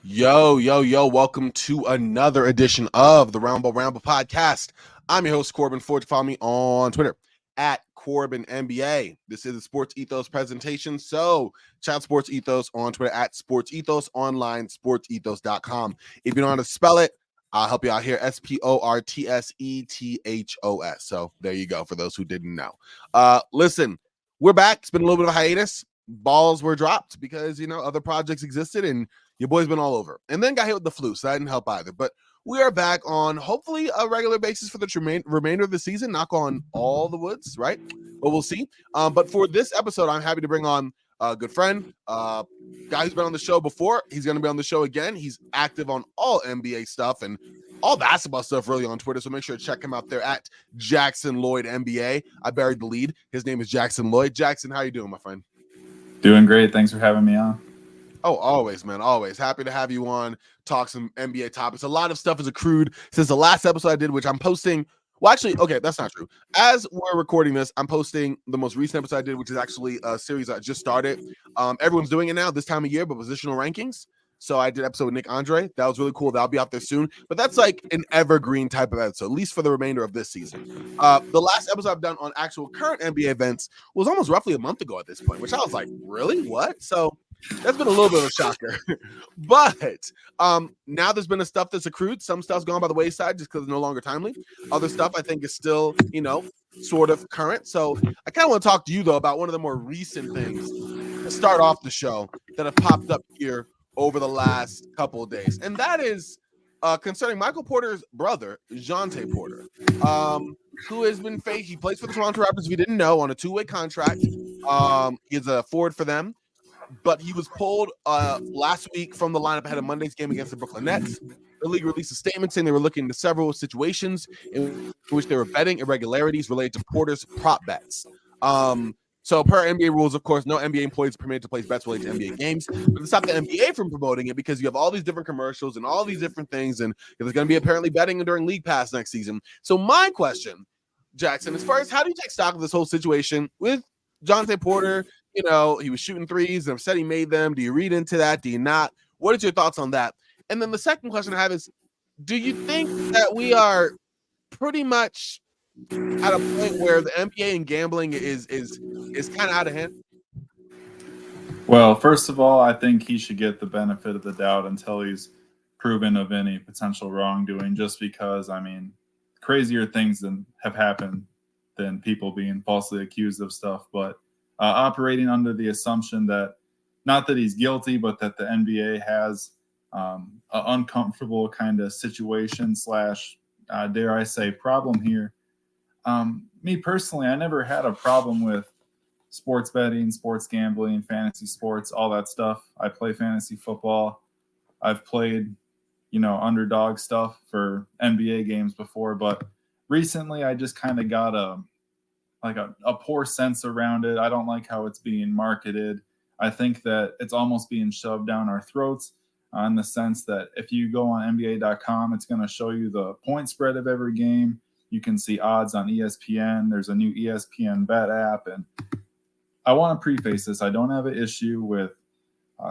Yo, yo, yo, welcome to another edition of the Roundball Ramble podcast. I'm your host, Corbin Ford. Follow me on Twitter at Corbin NBA. This is a Sports Ethos presentation. So, check out Sports Ethos on Twitter at Sports Ethos, online, sportsethos.com. If you know how to spell it, I'll help you out here. SPORTSETHOS. So, there you go for those who didn't know. Listen, we're back. It's been a little bit of a hiatus. Balls were dropped because, other projects existed and your boy's been all over. And then got hit with the flu, so that didn't help either. But we are back on hopefully a regular basis for the remainder of the season. Knock on all the woods, right? But we'll see. But for this episode, I'm happy to bring on a good friend, guy who's been on the show before. He's going to be on the show again. He's active on all NBA stuff and all basketball stuff really on Twitter. So make sure to check him out there at Jackson Lloyd NBA. I buried the lead. His name is Jackson Lloyd. Jackson, how you doing, my friend? Doing great. Thanks for having me on. Oh, always, man. Always. Happy to have you on, talk some NBA topics. A lot of stuff has accrued since the last episode I did, which I'm posting. Well, actually, okay, that's not true. As we're recording this, I'm posting the most recent episode I did, which is actually a series I just started. Everyone's doing it now this time of year, but positional rankings. So I did episode with Nick Andre. That was really cool. That'll be out there soon. But that's like an evergreen type of episode, at least for the remainder of this season. The last episode I've done on actual current NBA events was almost roughly a month ago at this point, which I was like, really? What? So that's been a little bit of a shocker. But now there's been a stuff that's accrued. Some stuff's gone by the wayside just because it's no longer timely. Other stuff I think is still, sort of current. So I kind of want to talk to you, though, about one of the more recent things to start off the show that have popped up here over the last couple of days. And that is concerning Michael Porter's brother, Jonte Porter, who has been fake. He plays for the Toronto Raptors, if you didn't know, on a two-way contract. He's a forward for them. But he was pulled last week from the lineup ahead of Monday's game against the Brooklyn Nets. The league released a statement saying they were looking into several situations in which they were betting irregularities related to Porter's prop bets. So per NBA rules, of course, no NBA employees are permitted to place bets related to NBA games. But to stop the NBA from promoting it, because you have all these different commercials and all these different things, and there's going to be apparently betting during League Pass next season. So my question, Jackson, as far as how do you take stock of this whole situation with Jonte Porter? He was shooting threes and said he made them. Do you read into that? Do you not? What is your thoughts on that? And then the second question I have is, do you think that we are pretty much at a point where the NBA and gambling is kind of out of hand? Well, first of all, I think he should get the benefit of the doubt until he's proven of any potential wrongdoing, just because, crazier things have happened than people being falsely accused of stuff. But operating under the assumption that, not that he's guilty, but that the NBA has an uncomfortable kind of situation / dare I say, problem here. Me personally, I never had a problem with sports betting, sports gambling, fantasy sports, all that stuff. I play fantasy football. I've played, underdog stuff for NBA games before, but recently I just kind of got a poor sense around it. I don't like how it's being marketed. I think that it's almost being shoved down our throats in the sense that if you go on NBA.com, it's going to show you the point spread of every game. You can see odds on ESPN. There's a new ESPN bet app. And I want to preface this. I don't have an issue with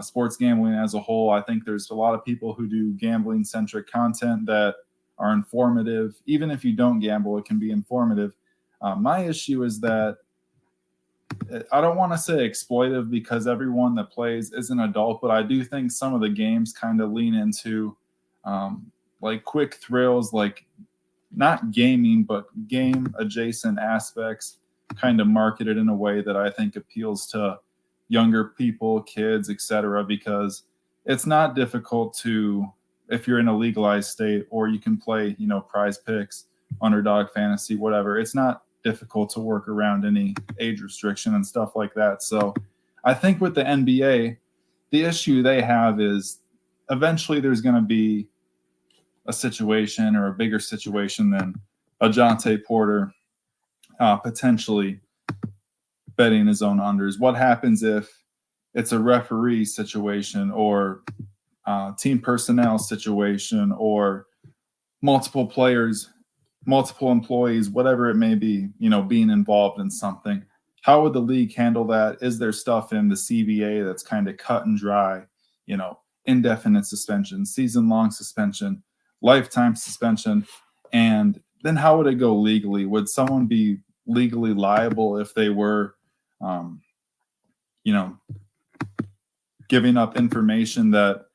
sports gambling as a whole. I think there's a lot of people who do gambling-centric content that are informative. Even if you don't gamble, it can be informative. My issue is that I don't want to say exploitive because everyone that plays is an adult, but I do think some of the games kind of lean into like quick thrills, like not gaming, but game adjacent aspects, kind of marketed in a way that I think appeals to younger people, kids, etc. Because it's not difficult to, if you're in a legalized state, or you can play, prize picks, underdog fantasy, whatever. It's not difficult to work around any age restriction and stuff like that. So I think with the NBA, the issue they have is eventually there's going to be a situation or a bigger situation than a Jonte Porter potentially betting his own unders. What happens if it's a referee situation or team personnel situation or multiple players, multiple employees, whatever it may be, being involved in something? How would the league handle that? Is there stuff in the CBA that's kind of cut and dry, indefinite suspension, season-long suspension, lifetime suspension. And then how would it go legally? Would someone be legally liable if they were, giving up information that,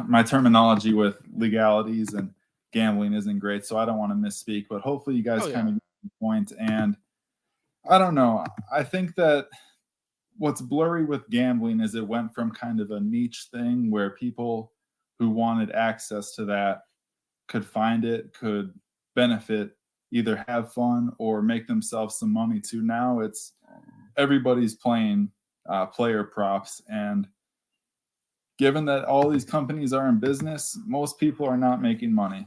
my terminology with legalities and gambling isn't great, so I don't want to misspeak, but hopefully you guys kind of get the point. And I don't know. I think that what's blurry with gambling is it went from kind of a niche thing where people who wanted access to that could find it, could benefit, either have fun or make themselves some money to. Now it's everybody's playing player props. And given that all these companies are in business, most people are not making money.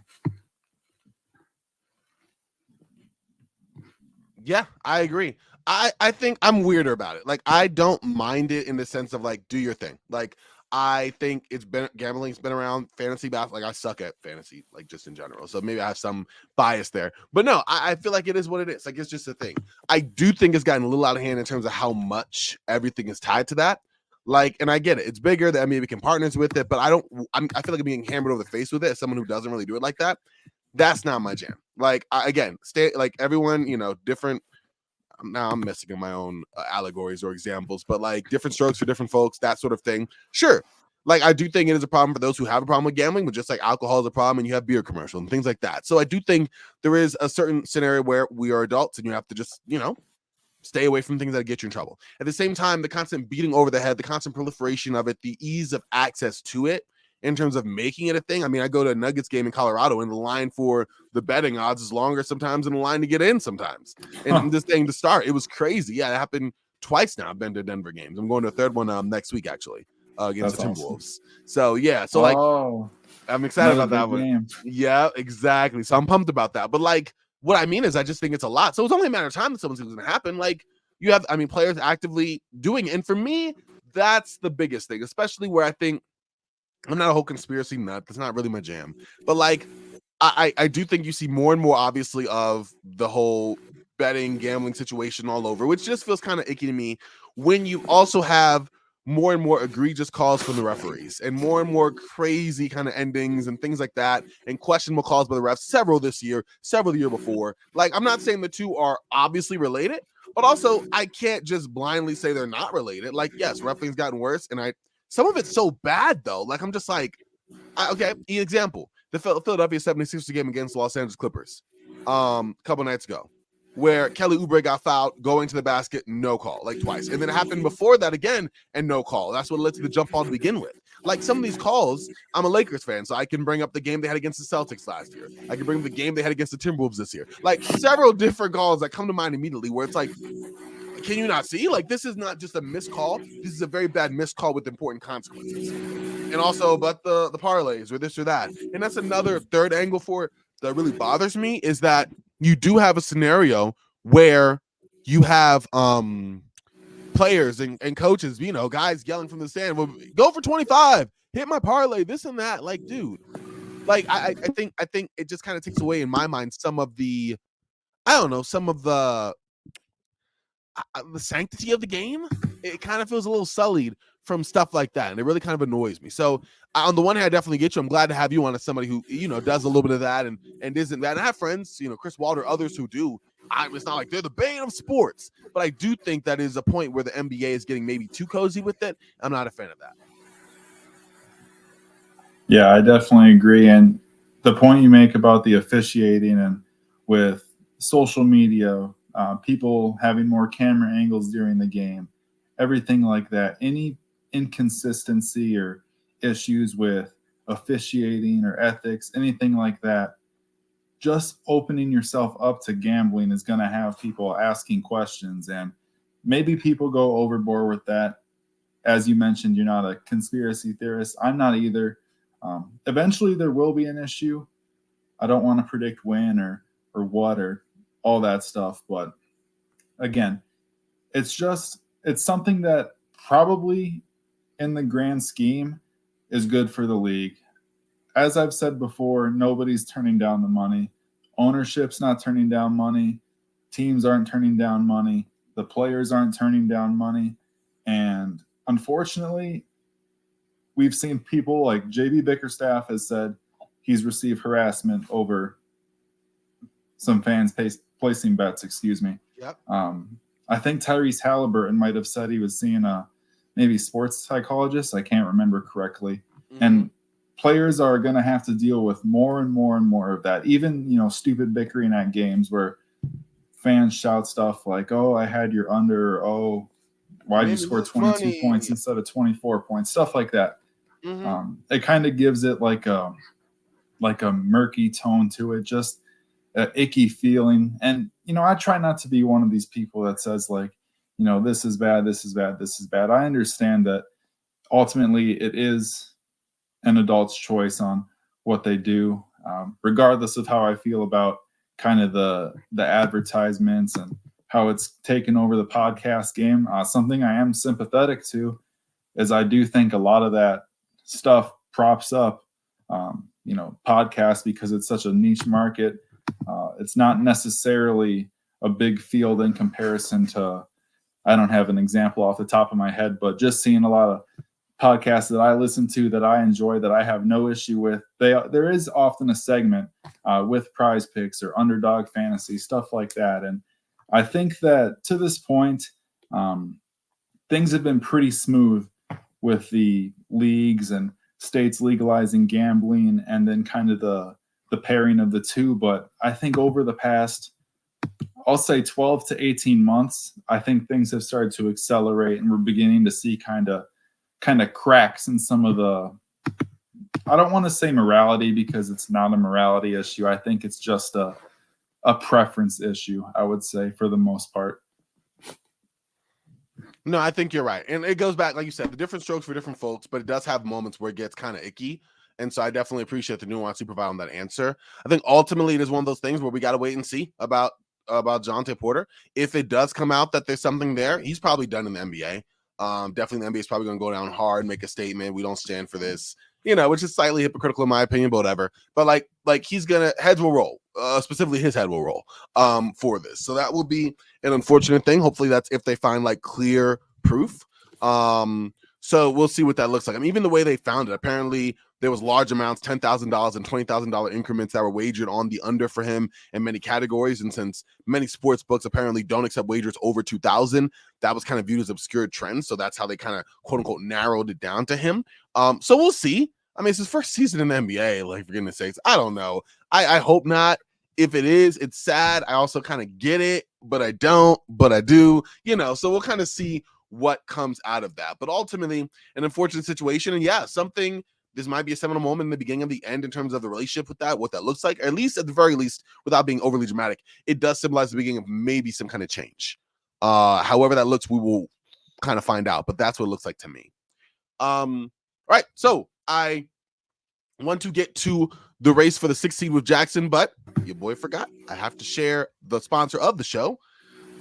Yeah, I agree. I think I'm weirder about it. Like, I don't mind it in the sense of like, do your thing. Like, I think gambling's been around. Fantasy basketball, like I suck at fantasy, like just in general. So maybe I have some bias there. But no, I feel like it is what it is. Like, it's just a thing. I do think it's gotten a little out of hand in terms of how much everything is tied to that. Like, and I get it. It's bigger. The NBA can partners with it, but I feel like I'm being hammered over the face with it as someone who doesn't really do it like that. That's not my jam. Like, again, like everyone, different. Now I'm messing in my own allegories or examples, but like different strokes for different folks, that sort of thing. Sure. Like, I do think it is a problem for those who have a problem with gambling, but just like alcohol is a problem and you have beer commercials and things like that. So I do think there is a certain scenario where we are adults and you have to just, stay away from things that get you in trouble. At the same time, the constant beating over the head, the constant proliferation of it, the ease of access to it in terms of making it a thing. I mean, I go to a Nuggets game in Colorado and the line for the betting odds is longer sometimes than the line to get in sometimes. And this thing to start, it was crazy. Yeah, it happened twice now. I've been to Denver games. I'm going to a third one next week, actually, against the Timberwolves. Awesome. So, yeah. So, I'm excited about that one. Yeah, exactly. So I'm pumped about that. But, like, what I mean is I just think it's a lot. So it's only a matter of time that something's going to happen. Like, you have, players actively doing it. And for me, that's the biggest thing, especially where I think I'm not a whole conspiracy nut. That's not really my jam. But like, I do think you see more and more, obviously, of the whole betting, gambling situation all over, which just feels kind of icky to me when you also have more and more egregious calls from the referees and more crazy kind of endings and things like that and questionable calls by the refs, several this year, several the year before. Like, I'm not saying the two are obviously related, but also I can't just blindly say they're not related. Like, yes, refereeing's gotten worse, and some of it's so bad, though. Like, I'm just like, okay, example. The Philadelphia 76ers game against the Los Angeles Clippers a couple nights ago, where Kelly Oubre got fouled going to the basket, no call, like twice. And then it happened before that again, and no call. That's what led to the jump ball to begin with. Like, some of these calls, I'm a Lakers fan, so I can bring up the game they had against the Celtics last year. I can bring up the game they had against the Timberwolves this year. Like, several different calls that come to mind immediately where it's like, can you not see? Like, this is not just a missed call. This is a very bad missed call with important consequences. And also, but the parlays or this or that. And that's another third angle for it that really bothers me, is that you do have a scenario where you have players and coaches, guys yelling from the stand, well, go for 25, hit my parlay, this and that. Like, dude, like I think it just kind of takes away, in my mind, some of the, some of the sanctity of the game. It kind of feels a little sullied from stuff like that, and it really kind of annoys me. So on the one hand, I definitely get you. I'm glad to have you on as somebody who does a little bit of that and isn't that. And I have friends, Chris Walter, others who do. It's not like they're the bane of sports, but I do think that is a point where the NBA is getting maybe too cozy with it. I'm not a fan of that. Yeah, I definitely agree. And the point you make about the officiating and with social media, people having more camera angles during the game, everything like that, any inconsistency or issues with officiating or ethics, anything like that, just opening yourself up to gambling is going to have people asking questions, and maybe people go overboard with that. As you mentioned, you're not a conspiracy theorist. I'm not either. Eventually there will be an issue. I don't want to predict when or what or all that stuff, but again, it's something that probably in the grand scheme is good for the league. As I've said before, nobody's turning down the money. Ownership's not turning down money. Teams aren't turning down money. The players aren't turning down money. And unfortunately, we've seen people like JB Bickerstaff has said he's received harassment over some fans placing bets. Excuse me. Yep. I think Tyrese Halliburton might have said he was seeing a maybe sports psychologist. I can't remember correctly. Mm-hmm. And players are going to have to deal with more and more and more of that. Even, you know, stupid bickering at games where fans shout stuff like, "Oh, I had your under," or, "Oh, why did you score 22 points instead of 24 points?" Stuff like that. Mm-hmm. It kind of gives it like a murky tone to it, just an icky feeling. And, you know, I try not to be one of these people that says like, you know, this is bad, this is bad, this is bad. I understand that ultimately it is an adult's choice on what they do, regardless of how I feel about kind of the advertisements and how it's taken over the podcast game. Something I am sympathetic to is I do think a lot of that stuff props up, you know, podcasts because it's such a niche market. It's not necessarily a big field in comparison to, I don't have an example off the top of my head, but just seeing a lot of podcasts that I listen to that I enjoy, that I have no issue with. There is often a segment with prize picks or underdog fantasy, stuff like that. And I think that to this point, things have been pretty smooth with the leagues and states legalizing gambling and then kind of the pairing of the two. But I think over the past, I'll say 12 to 18 months, I think things have started to accelerate and we're beginning to see kind of cracks in some of the, I don't want to say morality because it's not a morality issue. I think it's just a preference issue, I would say, for the most part. No, I think you're right. And it goes back, like you said, the different strokes for different folks, but it does have moments where it gets kind of icky. And so I definitely appreciate the nuance you provide on that answer. I think ultimately it is one of those things where we got to wait and see about Jonte Porter. If it does come out that there's something there, he's probably done in the NBA. Definitely the NBA is probably going to go down hard, make a statement. We don't stand for this, you know, which is slightly hypocritical in my opinion, but whatever. But like he's going to, heads will roll, specifically his head will roll for this. So that will be an unfortunate thing. Hopefully that's if they find like clear proof. So we'll see what that looks like. I mean, even the way they found it, apparently there was large amounts, $10,000 and $20,000 increments that were wagered on the under for him in many categories. And since many sports books apparently don't accept wagers over 2,000, that was kind of viewed as obscure trends. So that's how they kind of quote unquote narrowed it down to him. So we'll see. I mean, it's his first season in the NBA, like for goodness sakes. I don't know. I hope not. If it is, it's sad. I also kind of get it, but I don't, but I do, you know, so we'll kind of see what comes out of that. But ultimately, an unfortunate situation. And yeah, this might be a seminal moment in the beginning of the end in terms of the relationship with that, what that looks like, or at least at the very least, without being overly dramatic, it does symbolize the beginning of maybe some kind of change. However that looks, we will kind of find out, but that's what it looks like to me. All right, so I want to get to the race for the 6th seed with Jackson, but your boy forgot. I have to share the sponsor of the show.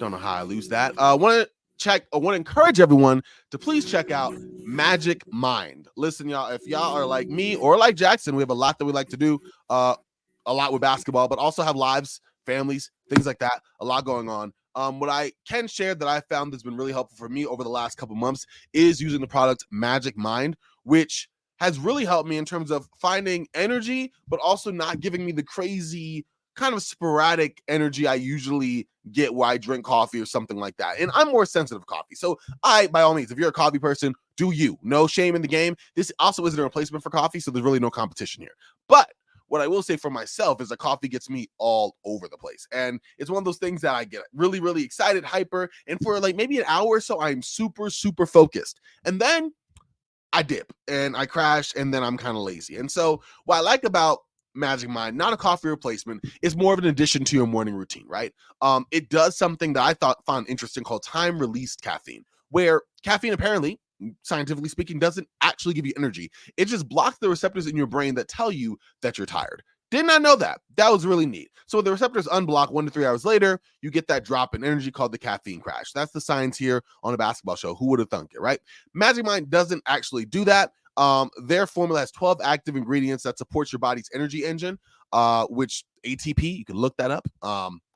Don't know how I lose that. I want to encourage everyone to please check out Magic Mind. Listen, y'all, if y'all are like me or like Jackson, we have a lot that we like to do, a lot with basketball, but also have lives, families, things like that, a lot going on. What I can share that I found that's been really helpful for me over the last couple months is using the product Magic Mind, which has really helped me in terms of finding energy, but also not giving me the crazy kind of sporadic energy I usually get while I drink coffee or something like that. And I'm more sensitive to coffee. So by all means, if you're a coffee person, do you. No shame in the game. This also isn't a replacement for coffee, so there's really no competition here. But what I will say for myself is that coffee gets me all over the place. And it's one of those things that I get really, really excited, hyper. And for like maybe an hour or so, I'm super, super focused. And then I dip and I crash and then I'm kind of lazy. And so what I like about Magic Mind, not a coffee replacement, is more of an addition to your morning routine, right? It does something that I found interesting called time-released caffeine, where caffeine apparently, scientifically speaking, doesn't actually give you energy. It just blocks the receptors in your brain that tell you that you're tired. Did not know that. That was really neat. So when the receptors unblock 1 to 3 hours later, you get that drop in energy called the caffeine crash. That's the science here on a basketball show. Who would have thunk it, right? Magic Mind doesn't actually do that. Their formula has 12 active ingredients that supports your body's energy engine, which ATP, you can look that up.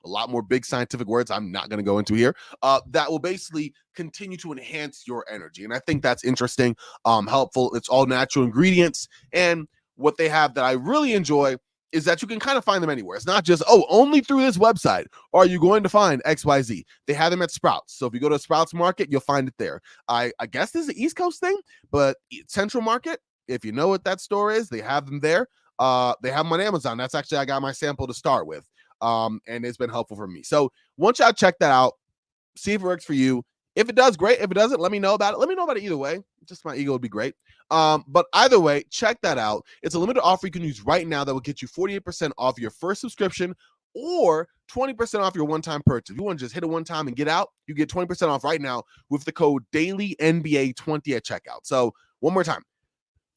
a lot more big scientific words I'm not going to go into here, that will basically continue to enhance your energy. And I think that's interesting, helpful. It's all natural ingredients. And what they have that I really enjoy is that you can kind of find them anywhere. It's not just, only through this website are you going to find XYZ. They have them at Sprouts. So if you go to Sprouts Market, you'll find it there. I guess this is an East Coast thing, but Central Market, if you know what that store is, they have them there. They have them on Amazon. That's actually, I got my sample to start with. And it's been helpful for me. So once y'all check that out, see if it works for you. If it does, great. If it doesn't, let me know about it. Let me know about it either way. Just my ego would be great. But either way, check that out. It's a limited offer you can use right now that will get you 48% off your first subscription or 20% off your one-time purchase. If you want to just hit it one time and get out, you get 20% off right now with the code DailyNBA20 at checkout. So one more time,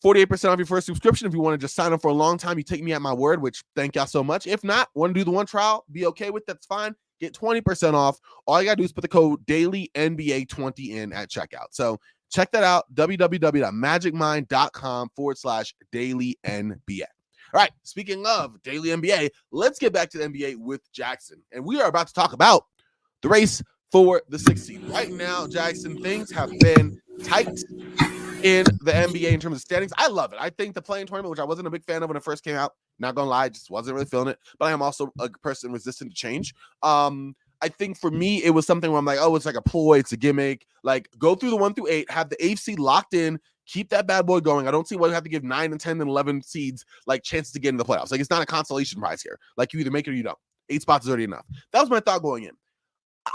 48% off your first subscription. If you want to just sign up for a long time, you take me at my word, which thank y'all so much. If not, want to do the one trial, be okay with that's fine. Get 20% off. All you got to do is put the code DailyNBA20 in at checkout. So check that out, www.magicmind.com/dailynba. All right, speaking of Daily NBA, let's get back to the NBA with Jackson. And we are about to talk about the race for the 6th seed. Right now, Jackson, things have been tight in the NBA in terms of standings. I love it. I think the play-in tournament, which I wasn't a big fan of when it first came out, not gonna lie, just wasn't really feeling it. But I am also a person resistant to change. I think for me, it was something where I'm like, it's like a ploy, it's a gimmick. Like, go through the 1 through 8, have the 8th seed locked in, keep that bad boy going. I don't see why you have to give 9 and 10 and 11 seeds like chances to get in the playoffs. Like, it's not a consolation prize here. Like, you either make it or you don't. 8 spots is already enough. That was my thought going in.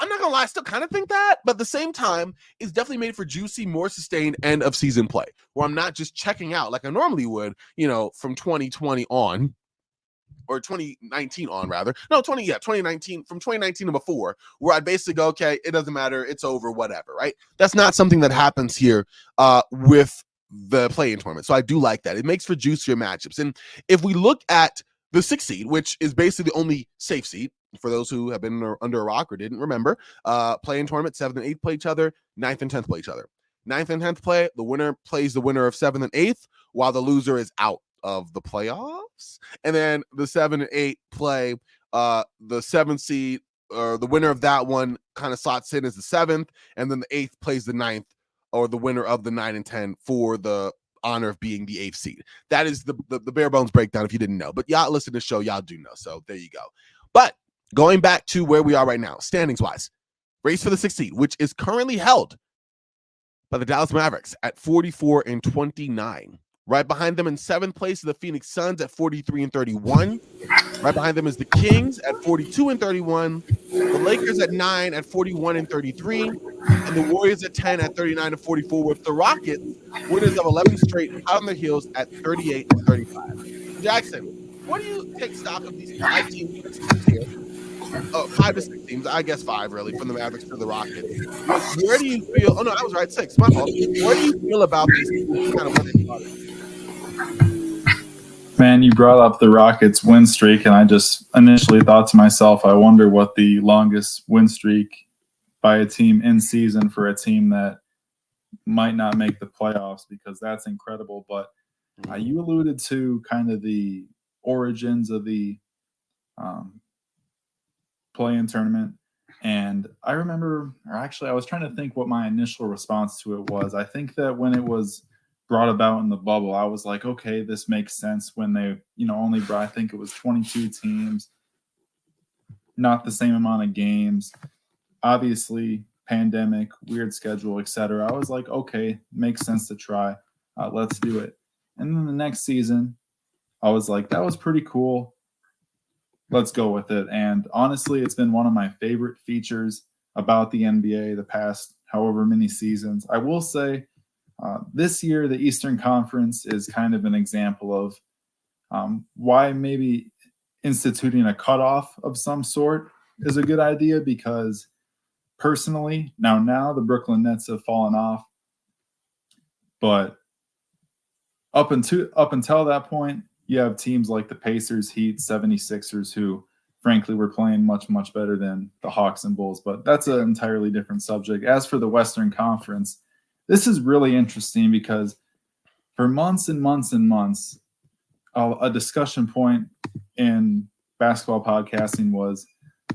I'm not gonna lie, I still kind of think that, but at the same time, it's definitely made for juicy, more sustained end of season play, where I'm not just checking out like I normally would, from 2020 on, or 2019 on rather. No, 2019, from 2019 and before, where I'd basically go, okay, it doesn't matter, it's over, whatever, right? That's not something that happens here with the play-in tournament. So I do like that. It makes for juicier matchups. And if we look at the 6th seed, which is basically the only safe seed, for those who have been under a rock or didn't remember, play-in tournament, 7th and 8th play each other, 9th and 10th play each other. 9th and 10th play, the winner plays the winner of 7th and 8th, while the loser is out of the playoffs. And then the 7 and 8 play, the 7th seed, or the winner of that one kind of slots in as the 7th, and then the 8th plays the 9th, or the winner of the 9 and 10 for the honor of being the 8th seed. That is the bare bones breakdown if you didn't know. But y'all listen to the show, y'all do know. So there you go. But going back to where we are right now, standings-wise, race for the 6th seed, which is currently held by the Dallas Mavericks at 44 and 29. Right behind them in 7th place is the Phoenix Suns at 43 and 31. Right behind them is the Kings at 42 and 31. The Lakers at 9 at 41 and 33. And the Warriors at 10 at 39 and 44, with the Rockets, winners of 11 straight, out on their heels at 38 and 35. Jackson, what do you take stock of these 5 teams here? 5 to 6 teams, I guess 5 really, from the Mavericks to the Rockets. Where do you feel? Oh no, I was right, 6. My fault. Where do you feel about these teams? Kind of what they thought? Man, you brought up the Rockets win streak, and I just initially thought to myself, I wonder what the longest win streak by a team in season for a team that might not make the playoffs, because that's incredible. But you alluded to kind of the origins of the play-in tournament. And I remember, or actually I was trying to think what my initial response to it was. I think that when it was brought about in the bubble, I was like, okay, this makes sense when they, only brought, I think it was 22 teams, not the same amount of games, obviously pandemic, weird schedule, etc. I was like, okay, makes sense to try. Let's do it. And then the next season, I was like, that was pretty cool. Let's go with it. And honestly, it's been one of my favorite features about the NBA the past however many seasons. I will say this year, the Eastern Conference is kind of an example of why maybe instituting a cutoff of some sort is a good idea, because personally, now the Brooklyn Nets have fallen off. But up until that point, you have teams like the Pacers, Heat, 76ers, who frankly were playing much, much better than the Hawks and Bulls. But that's an entirely different subject. As for the Western Conference, this is really interesting because for months and months and months, a discussion point in basketball podcasting was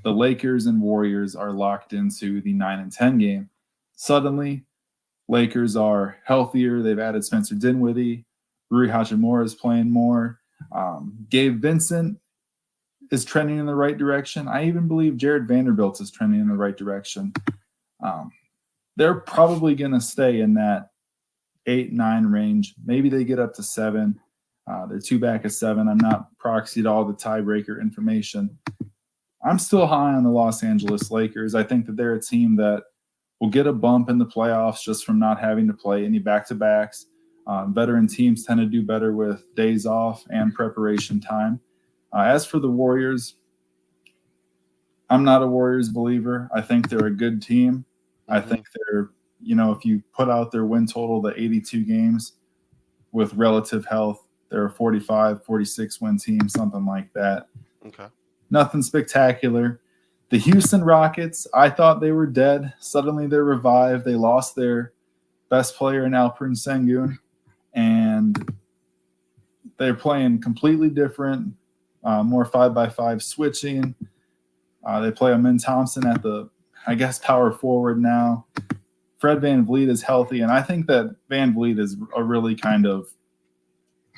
the Lakers and Warriors are locked into the 9-10 game. Suddenly, Lakers are healthier. They've added Spencer Dinwiddie. Rui Hachimura is playing more. Gabe Vincent is trending in the right direction. I even believe Jared Vanderbilt is trending in the right direction. They're probably going to stay in that 8-9 range. Maybe they get up to 7. They're 2 back of 7. I'm not proxied all the tiebreaker information. I'm still high on the Los Angeles Lakers. I think that they're a team that will get a bump in the playoffs just from not having to play any back-to-backs. Veteran teams tend to do better with days off and preparation time. As for the Warriors, I'm not a Warriors believer. I think they're a good team. I think they're, if you put out their win total, the 82 games with relative health, they're a 45, 46 win team, something like that. Okay. Nothing spectacular. The Houston Rockets, I thought they were dead. Suddenly they're revived. They lost their best player in Alperen Sengun, and they're playing completely different, more 5x5 switching. They play Amin Thompson at the, power forward now. Fred VanVleet is healthy, and I think that VanVleet is a really kind of,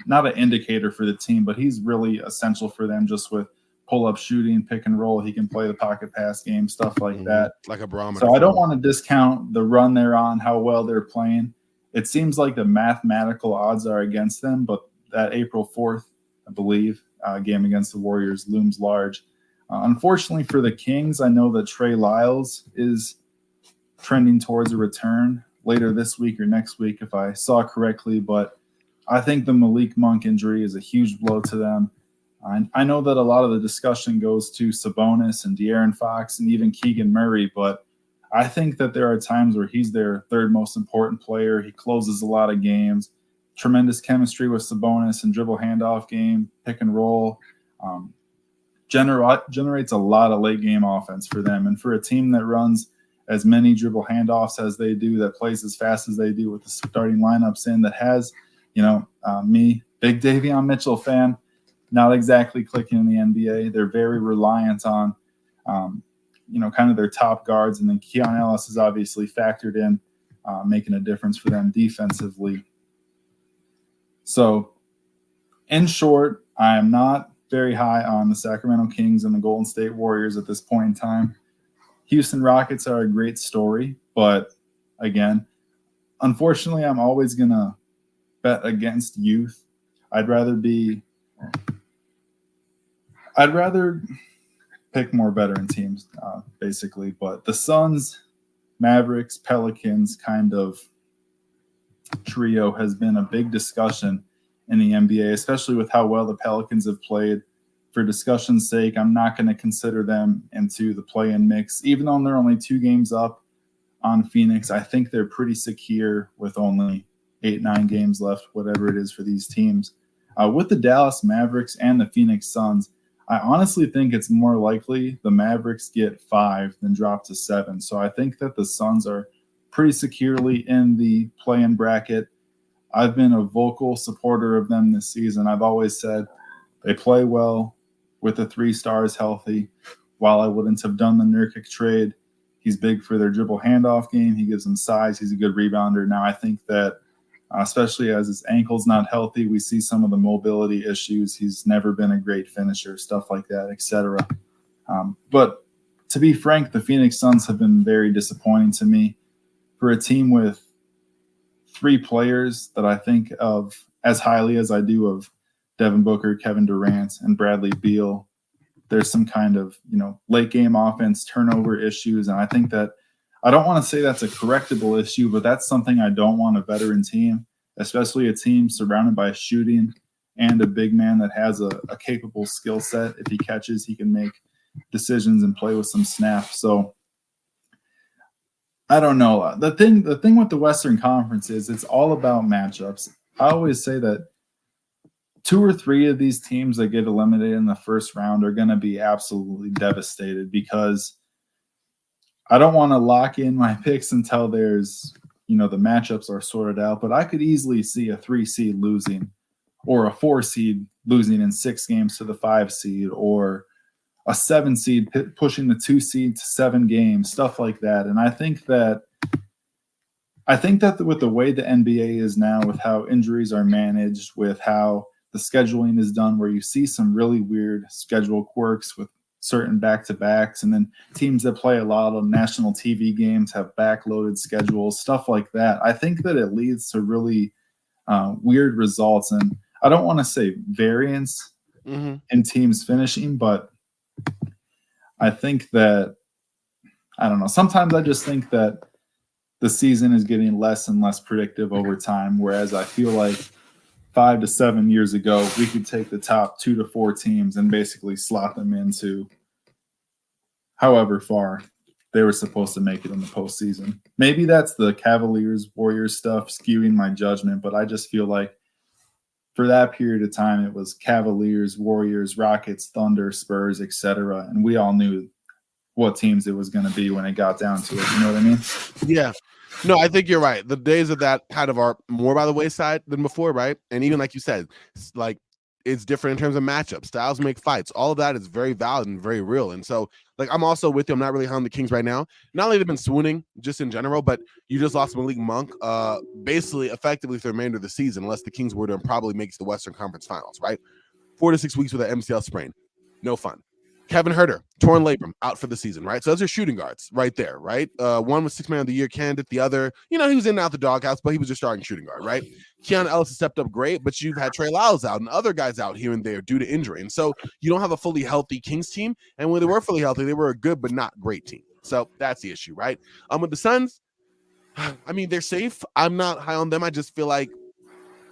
not an indicator for the team, but he's really essential for them just with pull-up shooting, pick and roll. He can play the pocket pass game, stuff like that. Like a barometer. So I don't want to discount the run they're on, how well they're playing. It seems like the mathematical odds are against them, but that April 4th, I believe, game against the Warriors looms large. Unfortunately for the Kings, I know that Trey Lyles is trending towards a return later this week or next week, if I saw correctly, but I think the Malik Monk injury is a huge blow to them. I know that a lot of the discussion goes to Sabonis and De'Aaron Fox and even Keegan Murray, but I think that there are times where he's their third most important player. He closes a lot of games, tremendous chemistry with Sabonis and dribble handoff game, pick and roll, generates a lot of late game offense for them. And for a team that runs as many dribble handoffs as they do, that plays as fast as they do with the starting lineups in, that has, me, big Davion Mitchell fan, not exactly clicking in the NBA. They're very reliant on, kind of their top guards. And then Keon Ellis is obviously factored in, making a difference for them defensively. So, in short, I am not very high on the Sacramento Kings and the Golden State Warriors at this point in time. Houston Rockets are a great story, but again, unfortunately, I'm always going to bet against youth. I'd rather pick more veteran teams, basically. But the Suns, Mavericks, Pelicans kind of trio has been a big discussion in the NBA, especially with how well the Pelicans have played. For discussion's sake, I'm not going to consider them into the play-in mix. Even though they're only 2 games up on Phoenix, I think they're pretty secure with only 8-9 games left, whatever it is for these teams. With the Dallas Mavericks and the Phoenix Suns, I honestly think it's more likely the Mavericks get 5 than drop to 7. So I think that the Suns are pretty securely in the play-in bracket. I've been a vocal supporter of them this season. I've always said they play well with the 3 stars healthy. While I wouldn't have done the Nurkic trade, he's big for their dribble handoff game. He gives them size. He's a good rebounder. Now I think that especially as his ankle's not healthy, we see some of the mobility issues. He's never been a great finisher, stuff like that, etc. But to be frank, the Phoenix Suns have been very disappointing to me. For a team with 3 players that I think of as highly as I do of Devin Booker, Kevin Durant, and Bradley Beal, there's some kind of, late game offense turnover issues. And I think that I don't want to say that's a correctable issue, but that's something I don't want a veteran team, especially a team surrounded by shooting and a big man that has a capable skill set. If he catches, he can make decisions and play with some snap. So I don't know. The thing with the Western Conference is it's all about matchups. I always say that 2 or 3 of these teams that get eliminated in the first round are going to be absolutely devastated, because I don't want to lock in my picks until there's, the matchups are sorted out. But I could easily see a 3 seed losing, or a 4 seed losing in 6 games to the 5 seed, or a 7 seed pushing the 2 seed to 7 games, stuff like that. And I think that with the way the NBA is now, with how injuries are managed, with how the scheduling is done, where you see some really weird schedule quirks with certain back-to-backs, and then teams that play a lot of national TV games have backloaded schedules, stuff like that. I think that it leads to really weird results. And I don't want to say variance in teams finishing, but I think that, I don't know, sometimes I just think that the season is getting less and less predictive over time, whereas I feel like 5 to 7 years ago, we could take the top 2 to 4 teams and basically slot them into however far they were supposed to make it in the postseason. Maybe that's the Cavaliers, Warriors stuff skewing my judgment, but I just feel like for that period of time, it was Cavaliers, Warriors, Rockets, Thunder, Spurs, etc. And we all knew what teams it was going to be when it got down to it. You know what I mean? Yeah. No, I think you're right. The days of that kind of are more by the wayside than before, right? And even like you said, like it's different in terms of matchups. Styles make fights. All of that is very valid and very real. And so, like, I'm also with you. I'm not really high on the Kings right now. Not only they've been swooning just in general, but you just lost Malik Monk, basically effectively for the remainder of the season, unless the Kings were to probably make it to the Western Conference Finals, right? 4 to 6 weeks with an MCL sprain. No fun. Kevin Huerter, torn labrum, out for the season, right? So those are shooting guards right there, right? One was 6th man of the year candidate. The other, he was in and out the doghouse, but he was your starting shooting guard, right? Keanu Ellis has stepped up great, but you've had Trey Lyles out and other guys out here and there due to injury. And so you don't have a fully healthy Kings team. And when they were fully healthy, they were a good but not great team. So that's the issue, right? With the Suns, I mean, they're safe. I'm not high on them. I just feel like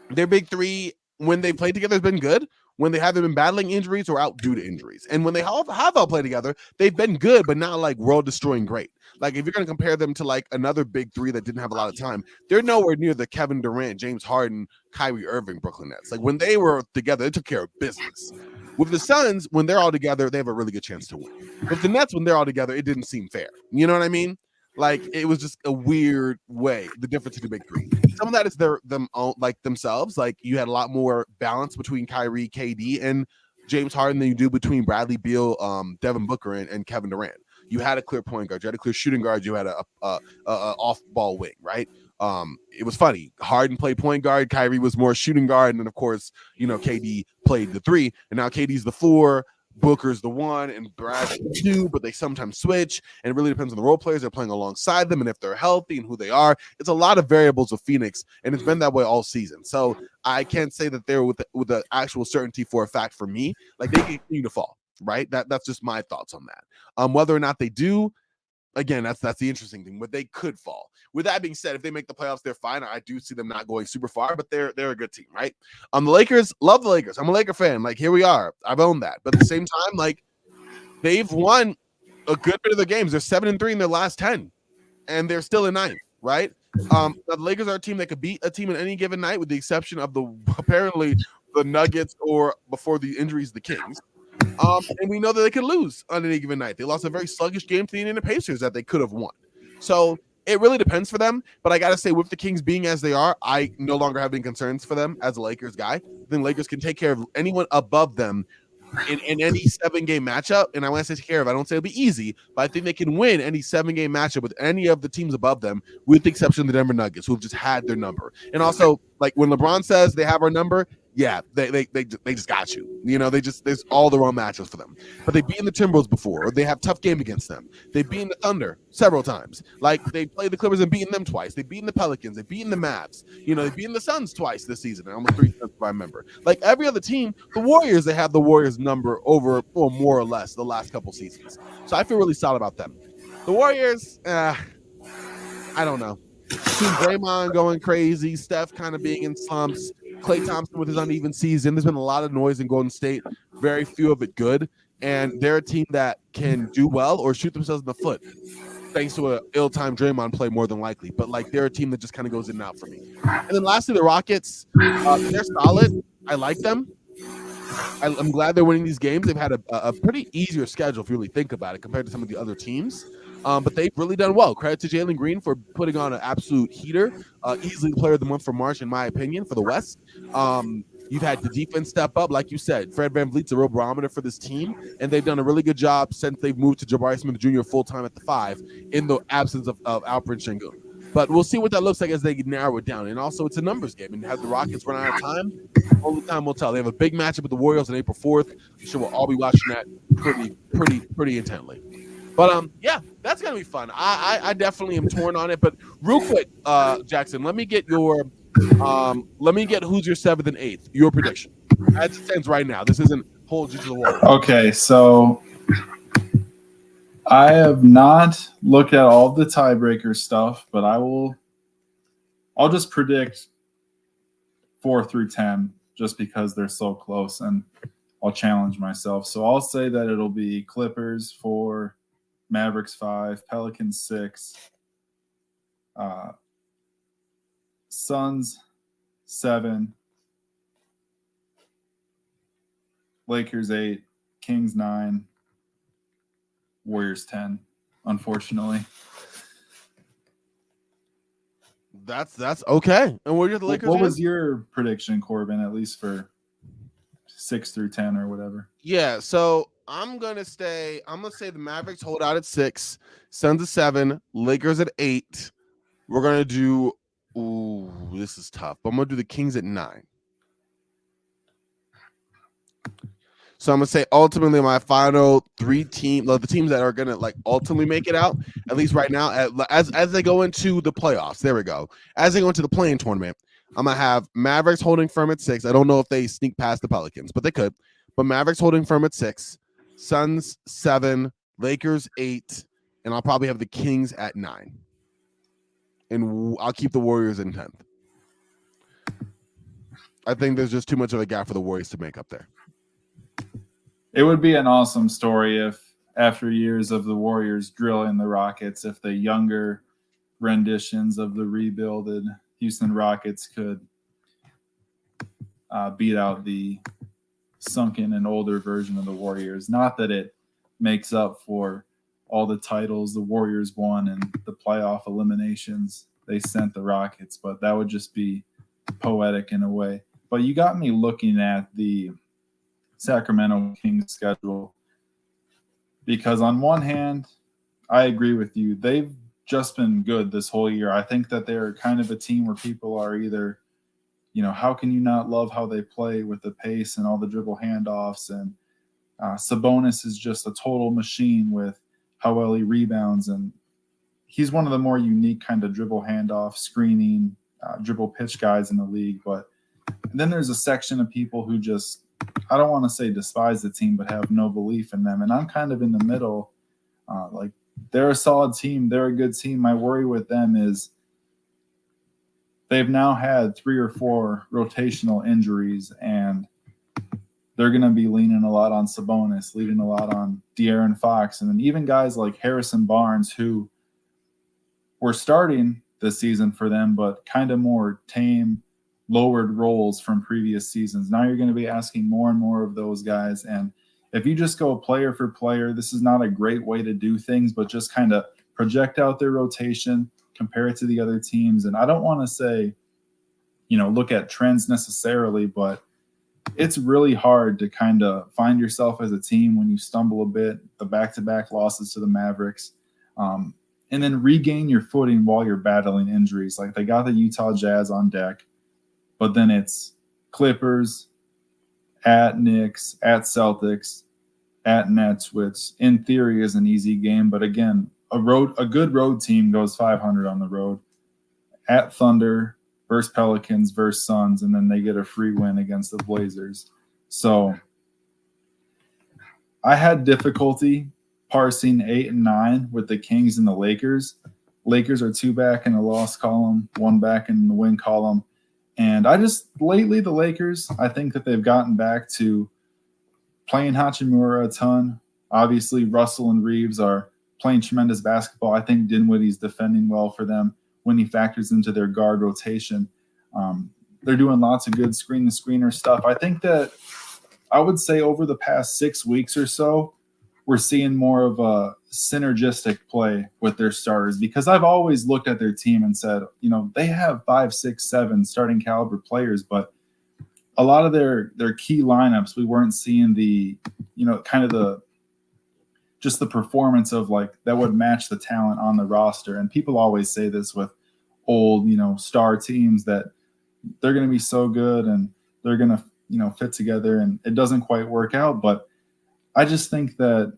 their big three, when they played together, has been good. When they haven't been battling injuries or out due to injuries. And when they have all played together, they've been good, but not like world-destroying great. Like, if you're going to compare them to like another big three that didn't have a lot of time, they're nowhere near the Kevin Durant, James Harden, Kyrie Irving Brooklyn Nets. Like, when they were together, they took care of business. With the Suns, when they're all together, they have a really good chance to win. With the Nets, when they're all together, it didn't seem fair. You know what I mean? Like, it was just a weird way, the difference in the big three. Some of that is themselves. Like, you had a lot more balance between Kyrie, KD, and James Harden than you do between Bradley Beal, Devin Booker, and Kevin Durant. You had a clear point guard. You had a clear shooting guard. You had a off-ball wing, right? It was funny. Harden played point guard. Kyrie was more shooting guard. And then, of course, KD played the 3. And now KD's the 4. Booker's the 1 and Brad's the 2, but they sometimes switch, and it really depends on the role players they're playing alongside them and if they're healthy and who they are. It's a lot of variables with Phoenix, and it's been that way all season. So I can't say that they're with the actual certainty for a fact for me. Like, they continue to fall, right? That's just my thoughts on that. Whether or not they do, again, that's the interesting thing, but they could fall. With that being said, if they make the playoffs, they're fine. I do see them not going super far, but they're a good team, right? The Lakers, love the Lakers. I'm a Laker fan. Like, here we are. I've owned that. But at the same time, like, they've won a good bit of the games. They're 7-3 in their last 10, and they're still in 9th, right? The Lakers are a team that could beat a team in any given night, with the exception of apparently the Nuggets, or before the injuries, the Kings. And we know that they could lose on any given night. They lost a very sluggish game to the Indiana Pacers that they could have won. So it really depends for them. But I got to say, with the Kings being as they are, I no longer have any concerns for them as a Lakers guy. I think Lakers can take care of anyone above them in any 7-game matchup. And I want to say take care of, I don't say it'll be easy, but I think they can win any 7-game matchup with any of the teams above them, with the exception of the Denver Nuggets, who have just had their number. And also, like, when LeBron says they have our number, yeah, they just got you. There's all the wrong matchups for them. But they've beaten the Timberwolves before, or they have tough game against them. They've beaten the Thunder several times. Like, they played the Clippers and beaten them twice. They've beaten the Pelicans. They've beaten the Mavs. They've beaten the Suns twice this season. Almost 3 times, if I remember. Like, every other team, the Warriors, they have the Warriors number over, or more or less, the last couple seasons. So I feel really solid about them. The Warriors, I don't know. Seeing Draymond going crazy, Steph kind of being in slumps, Klay Thompson with his uneven season. There's been a lot of noise in Golden State, very few of it good. And they're a team that can do well or shoot themselves in the foot, thanks to an ill-timed Draymond play, more than likely. But, like, they're a team that just kind of goes in and out for me. And then lastly, the Rockets, they're solid. I like them. I'm glad they're winning these games. They've had a pretty easier schedule, if you really think about it, compared to some of the other teams. But they've really done well. Credit to Jalen Green for putting on an absolute heater. Easily the player of the month for March, in my opinion, for the West. You've had the defense step up, like you said. Fred VanVleet's a real barometer for this team, and they've done a really good job since they've moved to Jabari Smith Jr. full-time at the 5 in the absence of Alperen Sengun. But we'll see what that looks like as they narrow it down. And also, it's a numbers game. And have the Rockets run out of time? Only time will tell. They have a big matchup with the Warriors on April 4th. I'm sure we'll all be watching that pretty intently. But yeah, that's gonna be fun. I definitely am torn on it. But real quick, Jackson, let me get who's your 7th and 8th, your prediction as it stands right now. This isn't hold you to the wall. Okay, so I have not looked at all the tiebreaker stuff, but I'll just predict 4 through 10 just because they're so close, and I'll challenge myself. So I'll say that it'll be Clippers 4, Mavericks 5, Pelicans 6, Suns 7, Lakers 8, Kings 9, Warriors 10, unfortunately. That's okay. And where are the Lakers? What was your prediction, Corbin, at least for 6 through 10 or whatever? Yeah, so I'm gonna say the Mavericks hold out at 6, Suns at 7, Lakers at 8. We're gonna do this is tough, but I'm gonna do the Kings at 9. So I'm gonna say ultimately my final 3 teams, the teams that are gonna like ultimately make it out, at least right now, as they go into the playoffs. There we go. As they go into the play-in tournament, I'm gonna have Mavericks holding firm at 6. I don't know if they sneak past the Pelicans, but they could. But Mavericks holding firm at 6, Suns 7, Lakers 8, and I'll probably have the Kings at 9. And I'll keep the Warriors in 10th. I think there's just too much of a gap for the Warriors to make up there. It would be an awesome story if, after years of the Warriors drilling the Rockets, if the younger renditions of the rebuilded Houston Rockets could beat out the sunken and older version of the Warriors. Not that it makes up for all the titles the Warriors won and the playoff eliminations they sent the Rockets, but that would just be poetic in a way. But you got me looking at the Sacramento Kings schedule because on one hand, I agree with you. They've just been good this whole year. I think that they're kind of a team where people are either, how can you not love how they play with the pace and all the dribble handoffs? And Sabonis is just a total machine with how well he rebounds. And he's one of the more unique kind of dribble handoff, screening, dribble pitch guys in the league. But then there's a section of people who just, I don't want to say despise the team, but have no belief in them. And I'm kind of in the middle. They're a solid team. They're a good team. My worry with them is they've now had 3 or 4 rotational injuries, and they're going to be leaning a lot on Sabonis, leaning a lot on De'Aaron Fox, and then even guys like Harrison Barnes, who were starting this season for them, but kind of more tame, lowered roles from previous seasons. Now you're going to be asking more and more of those guys. And if you just go player for player, this is not a great way to do things, but just kind of project out their rotation, compare it to the other teams. And I don't want to say, look at trends necessarily, but it's really hard to kind of find yourself as a team when you stumble a bit, the back-to-back losses to the Mavericks, and then regain your footing while you're battling injuries. Like they got the Utah Jazz on deck, but then it's Clippers, at Knicks, at Celtics, at Nets, which in theory is an easy game. But again, a good road team goes 500 on the road. At Thunder versus Pelicans versus Suns, and then they get a free win against the Blazers. So I had difficulty parsing 8 and 9 with the Kings and the Lakers. Lakers are 2 back in the loss column, 1 back in the win column. And lately the Lakers, I think that they've gotten back to playing Hachimura a ton. Obviously, Russell and Reeves are playing tremendous basketball. I think Dinwiddie's defending well for them when he factors into their guard rotation. They're doing lots of good screen-to-screener stuff. I think that I would say over the past 6 weeks or so, we're seeing more of a synergistic play with their starters because I've always looked at their team and said, they have 5, 6, 7 starting caliber players, but a lot of their key lineups, we weren't seeing the, kind of the just the performance of like that would match the talent on the roster. And people always say this with old, star teams, that they're going to be so good and they're going to, fit together, and it doesn't quite work out. But I just think that,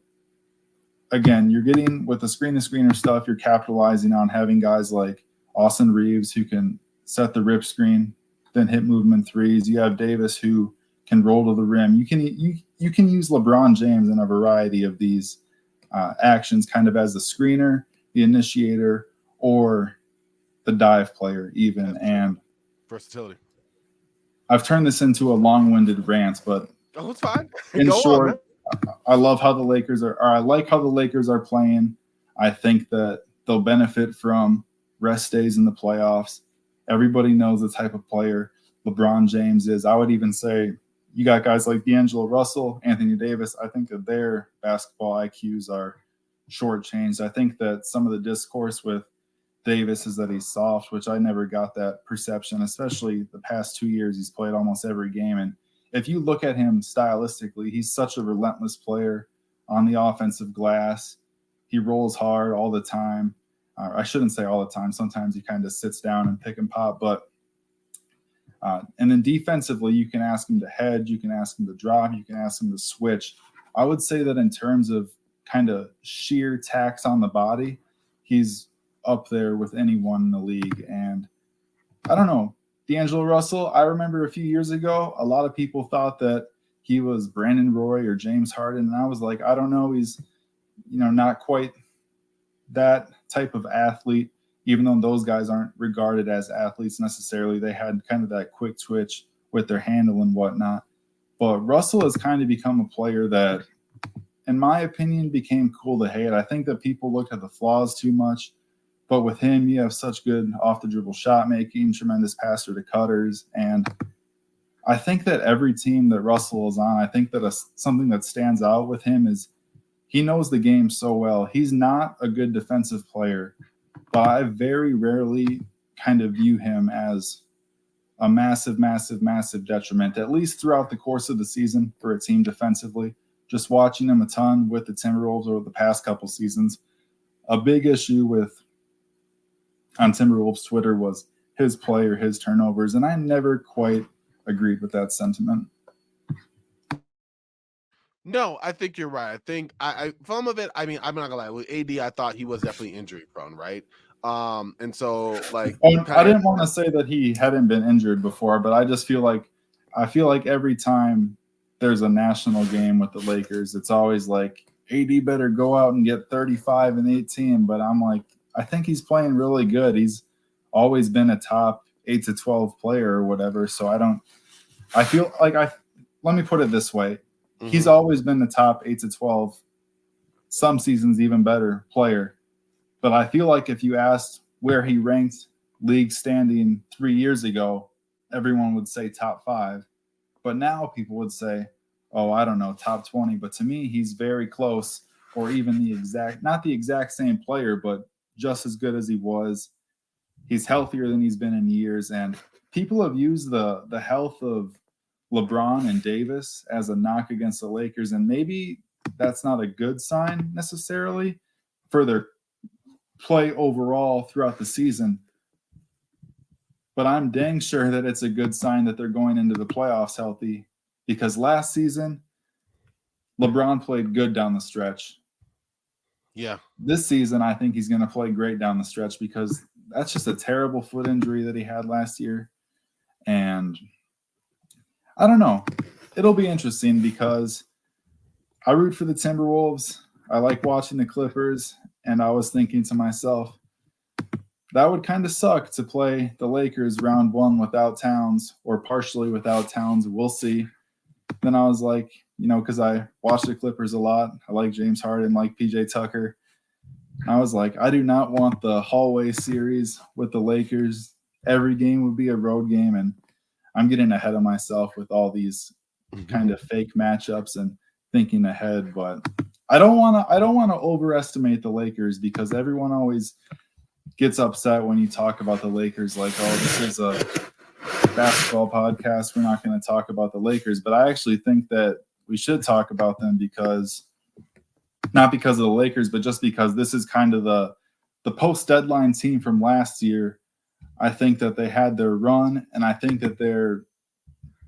again, you're getting with the screen-to-screener stuff, you're capitalizing on having guys like Austin Reeves who can set the rip screen, then hit movement threes. You have Davis who can roll to the rim. You can use LeBron James in a variety of these actions, kind of as the screener, the initiator, or the dive player even. And versatility. I've turned this into a long-winded rant, but it's fine. In short, I love how the Lakers are, or I like how the Lakers are playing. I think that they'll benefit from rest days in the playoffs. Everybody knows the type of player LeBron James is. I would even say you got guys like D'Angelo Russell, Anthony Davis. I think that their basketball IQs are shortchanged. I think that some of the discourse with Davis is that he's soft, which I never got that perception, especially the past 2 years. He's played almost every game. And if you look at him stylistically, he's such a relentless player on the offensive glass. He rolls hard all the time. I shouldn't say all the time. Sometimes he kind of sits down and pick and pop. But and then defensively, you can ask him to hedge. You can ask him to drop. You can ask him to switch. I would say that in terms of kind of sheer tax on the body, he's up there with anyone in the league. And I don't know, D'Angelo Russell, I remember a few years ago, a lot of people thought that he was Brandon Roy or James Harden. And I was like, I don't know, he's, not quite that type of athlete, even though those guys aren't regarded as athletes necessarily. They had kind of that quick twitch with their handle and whatnot. But Russell has kind of become a player that, in my opinion, became cool to hate. I think that people looked at the flaws too much. But with him, you have such good off-the-dribble shot making, tremendous passer to cutters. And I think that every team that Russell is on, I think that something that stands out with him is he knows the game so well. He's not a good defensive player, but I very rarely kind of view him as a massive, massive, massive detriment, at least throughout the course of the season for a team defensively. Just watching him a ton with the Timberwolves over the past couple seasons. A big issue on Timberwolves Twitter was his play or his turnovers, and I never quite agreed with that sentiment. No, I think you're right. I think some of it, I mean, I'm not gonna lie, with AD, I thought he was definitely injury prone, right? And so like I didn't want to say that he hadn't been injured before, but I just feel like every time there's a national game with the Lakers, it's always like AD better go out and get 35 and 18. But I'm like, I think he's playing really good. He's always been a top 8 to 12 player or whatever. So let me put it this way. Mm-hmm. He's always been the top 8 to 12, some seasons even better player. But I feel like if you asked where he ranked league standing 3 years ago, everyone would say top 5. But now people would say, oh, I don't know, top 20. But to me, he's very close, or even not the exact same player, but just as good as he was. He's healthier than he's been in years. And people have used the health of LeBron and Davis as a knock against the Lakers. And maybe that's not a good sign necessarily for their play overall throughout the season. But I'm dang sure that it's a good sign that they're going into the playoffs healthy, because last season, LeBron played good down the stretch. Yeah. This season, I think he's going to play great down the stretch, because that's just a terrible foot injury that he had last year. And I don't know. It'll be interesting because I root for the Timberwolves. I like watching the Clippers. And I was thinking to myself, that would kind of suck to play the Lakers round 1 without Towns, or partially without Towns. We'll see. Then I was like, because I watch the Clippers a lot. I like James Harden, like PJ Tucker. I was like, I do not want the hallway series with the Lakers. Every game would be a road game, and I'm getting ahead of myself with all these kind of fake matchups and thinking ahead. But I don't want to overestimate the Lakers, because everyone always gets upset when you talk about the Lakers like, oh, this is basketball podcast, we're not going to talk about the Lakers, but I actually think that we should talk about them not because of the Lakers, but just because this is kind of the post-deadline team from last year. I think that they had their run, and I think that they're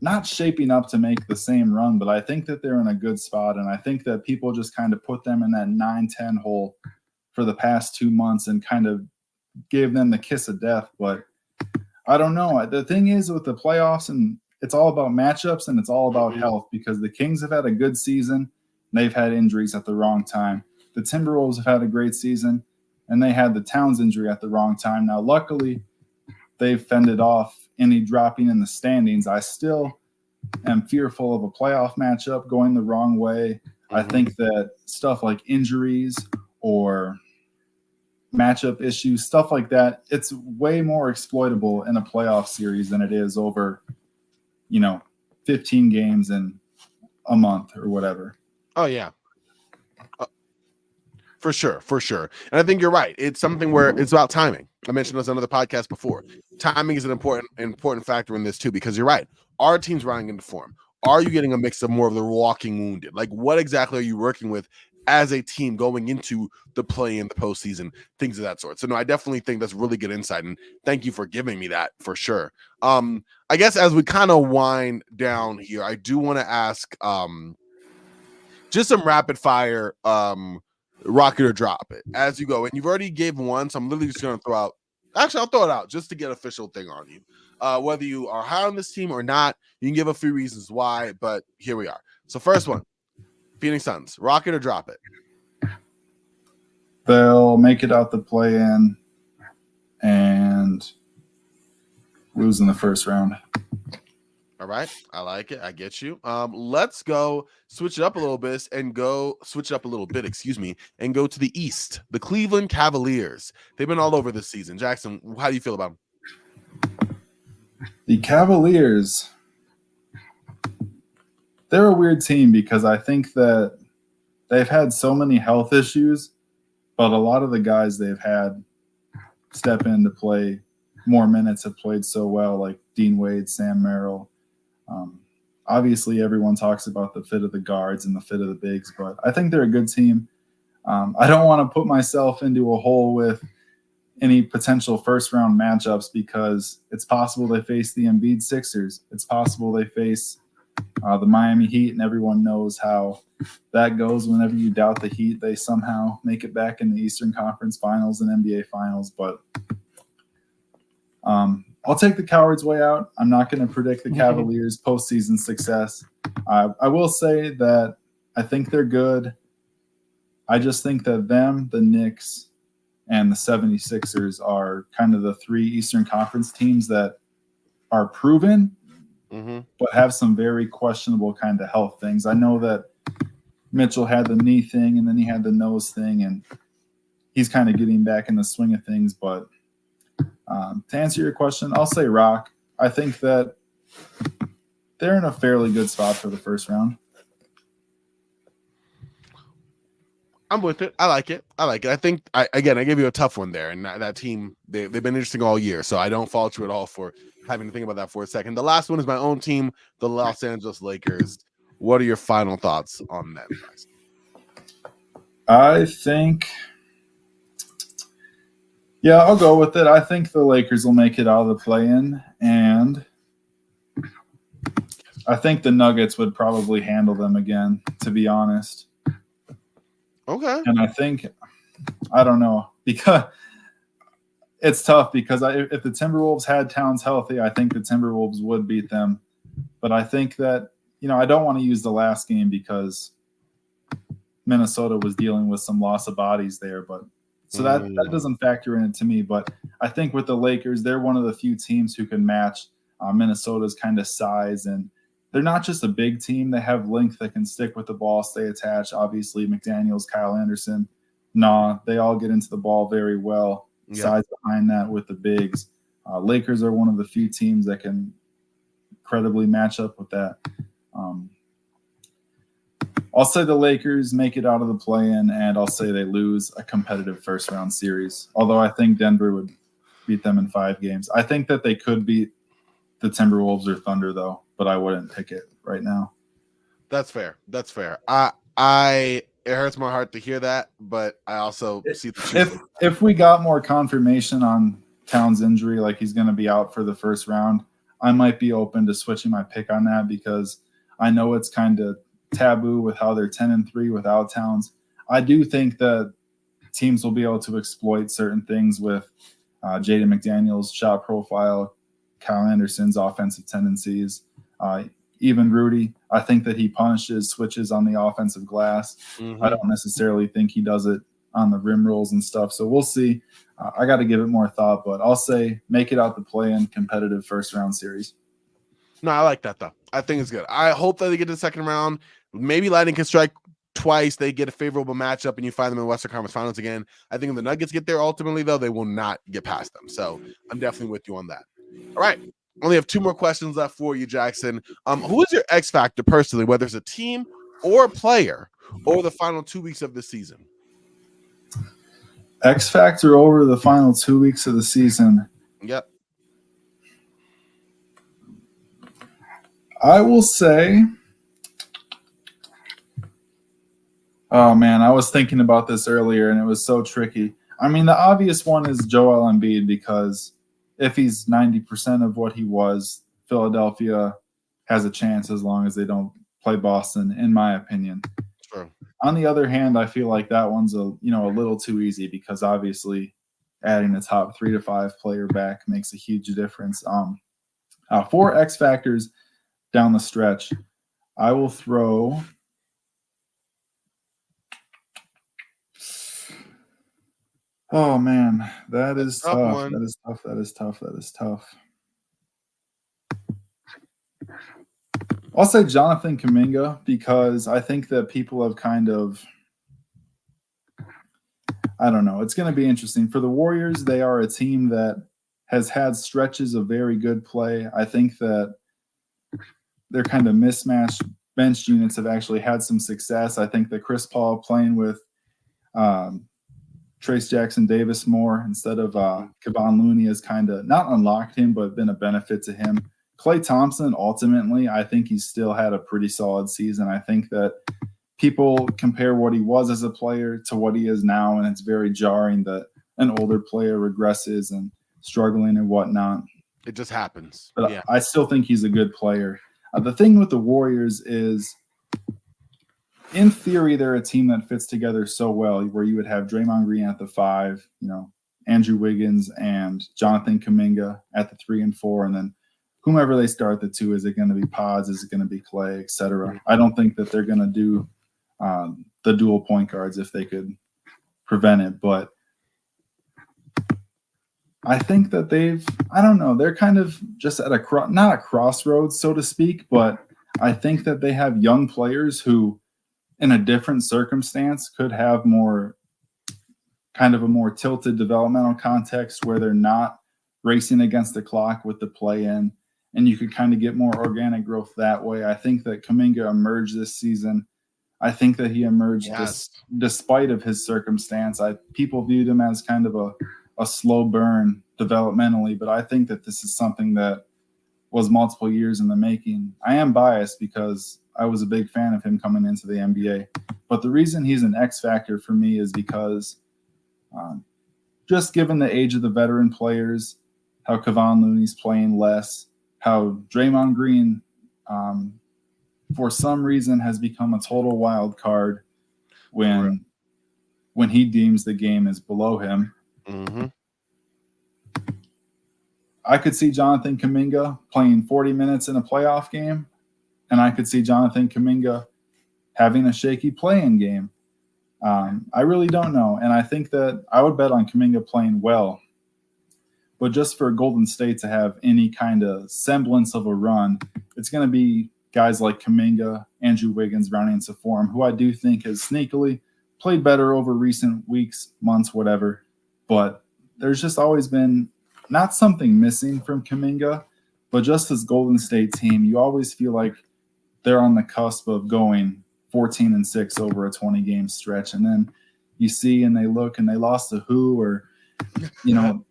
not shaping up to make the same run, but I think that they're in a good spot, and I think that people just kind of put them in that 9-10 hole for the past 2 months and kind of gave them the kiss of death. But I don't know. The thing is with the playoffs, and it's all about matchups and it's all about health, because the Kings have had a good season. They've had injuries at the wrong time. The Timberwolves have had a great season, and they had the Towns injury at the wrong time. Now, luckily, they've fended off any dropping in the standings. I still am fearful of a playoff matchup going the wrong way. I think that stuff like injuries or matchup issues, stuff like that, it's way more exploitable in a playoff series than it is over, 15 games in a month or whatever. Oh, yeah. For sure. And I think you're right. It's something where it's about timing. I mentioned this on another podcast before. Timing is an important factor in this too, because you're right. Are teams running into form? Are you getting a mix of more of the walking wounded? Like, what exactly are you working with as a team going into the play in the postseason, things of that sort? So no, I definitely think that's really good insight, and thank you for giving me that for sure. I guess as we kind of wind down here, I do want to ask just some rapid fire rock it or drop it as you go. And you've already gave one, so I'm literally just going to throw out. Actually, I'll throw it out just to get official thing on you. Whether you are high on this team or not, you can give a few reasons why, but here we are. So first one, Phoenix Suns, rock it or drop it. They'll make it out the play-in and lose in the first round. All right. I like it. I get you. Let's go switch it up a little bit and go and go to the East. The Cleveland Cavaliers. They've been all over this season. Jackson, how do you feel about them? The Cavaliers, they're a weird team because I think that they've had so many health issues, but a lot of the guys they've had step in to play more minutes have played so well, like Dean Wade, Sam Merrill. Obviously, everyone talks about the fit of the guards and the fit of the bigs, but I think they're a good team. I don't want to put myself into a hole with any potential first-round matchups because it's possible they face the Embiid Sixers. It's possible they face the Miami Heat, and everyone knows how that goes. Whenever you doubt the Heat, they somehow make it back in the Eastern Conference Finals and NBA Finals, but I'll take the coward's way out. I'm not going to predict the Cavaliers' postseason success. I will say that I think they're good. I just think that them, the Knicks, and the 76ers are kind of the three Eastern Conference teams that are proven, but have some very questionable kind of health things. I know that Mitchell had the knee thing, and then he had the nose thing, and he's kind of getting back in the swing of things, but to answer your question, I'll say rock. I think that they're in a fairly good spot for the first round. I'm with it. I like it. I think, I gave you a tough one there. And that team, they've been interesting all year. So I don't fault you at all for having to think about that for a second. The last one is my own team, the Los Angeles Lakers. What are your final thoughts on them, guys? I think... Yeah, I'll go with it. I think the Lakers will make it out of the play-in, and I think the Nuggets would probably handle them again, to be honest. Okay. And I don't know, because it's tough because if the Timberwolves had Towns healthy, I think the Timberwolves would beat them. But I think that, I don't want to use the last game because Minnesota was dealing with some loss of bodies there, but so that doesn't factor in it to me. But I think with the Lakers, they're one of the few teams who can match Minnesota's kind of size. And they're not just a big team. They have length that can stick with the ball, stay attached. Obviously, McDaniels, Kyle Anderson, they all get into the ball very well. Yeah. Size behind that with the bigs. Lakers are one of the few teams that can credibly match up with that. I'll say the Lakers make it out of the play-in, and I'll say they lose a competitive first-round series, although I think Denver would beat them in 5 games. I think that they could beat the Timberwolves or Thunder, though, but I wouldn't pick it right now. That's fair. It hurts my heart to hear that, but I also see the truth. If we got more confirmation on Towns' injury, like he's going to be out for the first round, I might be open to switching my pick on that because I know it's kind of taboo with how they're 10-3 without Towns. I do think that teams will be able to exploit certain things with Jaden McDaniels' shot profile, Kyle Anderson's offensive tendencies, even Rudy. I think that he punishes switches on the offensive glass. Mm-hmm. I don't necessarily think he does it on the rim rolls and stuff. So we'll see. I got to give it more thought, but I'll say make it out the play-in competitive first-round series. No, I like that, though. I think it's good. I hope that they get to the second round. Maybe Lightning can strike twice. They get a favorable matchup, and you find them in the Western Conference Finals again. I think if the Nuggets get there ultimately, though, they will not get past them. So I'm definitely with you on that. All right. Only have 2 more questions left for you, Jackson. Who is your X factor personally, whether it's a team or a player, over the final 2 weeks of the season? X factor over the final 2 weeks of the season. Yep. I will say, oh man, I was thinking about this earlier and it was so tricky. I mean, the obvious one is Joel Embiid because if he's 90% of what he was, Philadelphia has a chance as long as they don't play Boston, in my opinion. True. On the other hand, I feel like that one's a little too easy because obviously adding a top 3 to 5 player back makes a huge difference. For X factors down the stretch, I will throw oh man, that is tough. That is tough. I'll say Jonathan Kuminga because I think that people have kind of, I don't know. It's going to be interesting. For the Warriors, they are a team that has had stretches of very good play. I think that their kind of mismatched bench units have actually had some success. I think that Chris Paul playing with Trace Jackson Davis more instead of Kevon Looney has kind of not unlocked him, but been a benefit to him. Klay Thompson, ultimately, I think he's still had a pretty solid season. I think that people compare what he was as a player to what he is now, and it's very jarring that an older player regresses and struggling and whatnot. It just happens. But yeah. I still think he's a good player. The thing with the Warriors is, in theory, they're a team that fits together so well, where you would have Draymond Green at the 5, Andrew Wiggins and Jonathan Kuminga at the 3 and 4, and then whomever they start the 2, is it going to be Pods? Is it going to be Clay, et cetera? I don't think that they're going to do the dual point guards if they could prevent it. But I think that they're kind of just at not a crossroads, so to speak, but I think that they have young players who, in a different circumstance, could have more kind of a more tilted developmental context where they're not racing against the clock with the play-in. And you could kind of get more organic growth that way. I think that Kuminga emerged this season. I think that he emerged despite of his circumstance. People viewed him as kind of a slow burn developmentally, but I think that this is something that was multiple years in the making. I am biased because I was a big fan of him coming into the NBA. But the reason he's an X factor for me is because just given the age of the veteran players, how Kevon Looney's playing less, how Draymond Green, for some reason, has become a total wild card when he deems the game is below him. Mm-hmm. I could see Jonathan Kuminga playing 40 minutes in a playoff game, and I could see Jonathan Kuminga having a shaky play-in game. I really don't know, and I think that I would bet on Kuminga playing well. But just for Golden State to have any kind of semblance of a run, it's going to be guys like Kuminga, Andrew Wiggins rounding into form, who I do think has sneakily played better over recent weeks, months, whatever. But there's just always been not something missing from Kuminga, but just as Golden State team, you always feel like they're on the cusp of going 14-6 over a 20-game stretch. And then you see and they look and they lost to who, or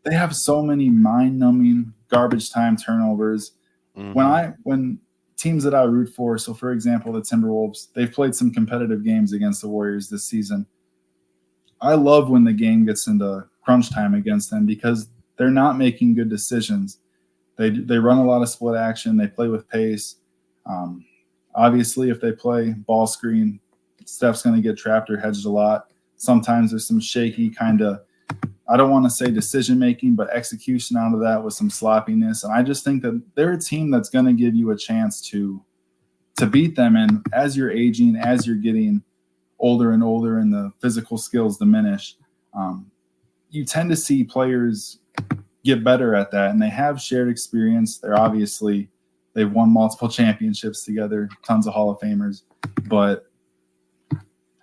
they have so many mind-numbing garbage time turnovers. When teams that I root for, so for example, the Timberwolves, they've played some competitive games against the Warriors this season. I love when the game gets into crunch time against them because they're not making good decisions. They run a lot of split action. They play with pace. Obviously, if they play ball screen, Steph's going to get trapped or hedged a lot. Sometimes there's some shaky kind of, I don't want to say decision making, but execution out of that with some sloppiness. And I just think that they're a team that's going to give you a chance to beat them. And as you're aging, as you're getting older and older and the physical skills diminish, you tend to see players get better at that. And they have shared experience. They've won multiple championships together, tons of Hall of Famers. But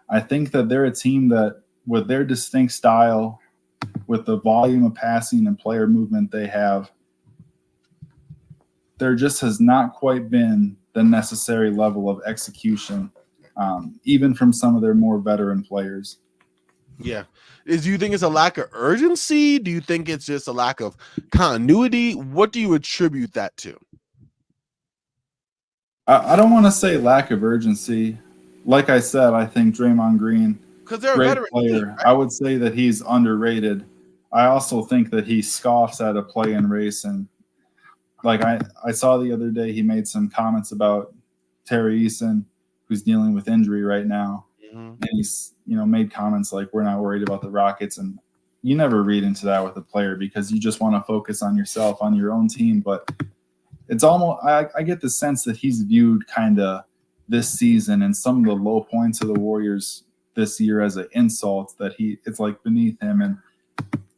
I think that they're a team that, with their distinct style, with the volume of passing and player movement they have, there just has not quite been the necessary level of execution, even from some of their more veteran players. Yeah. Do you think it's a lack of urgency? Do you think it's just a lack of continuity? What do you attribute that to? I don't want to say lack of urgency. Like I said, I think Draymond Green, because they're great a veteran player. team, right? I would say that he's underrated. I also think that he scoffs at a play-in race, and like I saw the other day, he made some comments about Terry Eason, who's dealing with injury right now, and he's made comments like, "We're not worried about the Rockets," and you never read into that with a player because you just want to focus on yourself, on your own team. But it's almost, I get the sense that he's viewed kind of this season and some of the low points of the Warriors this year as an insult, that it's like beneath him. And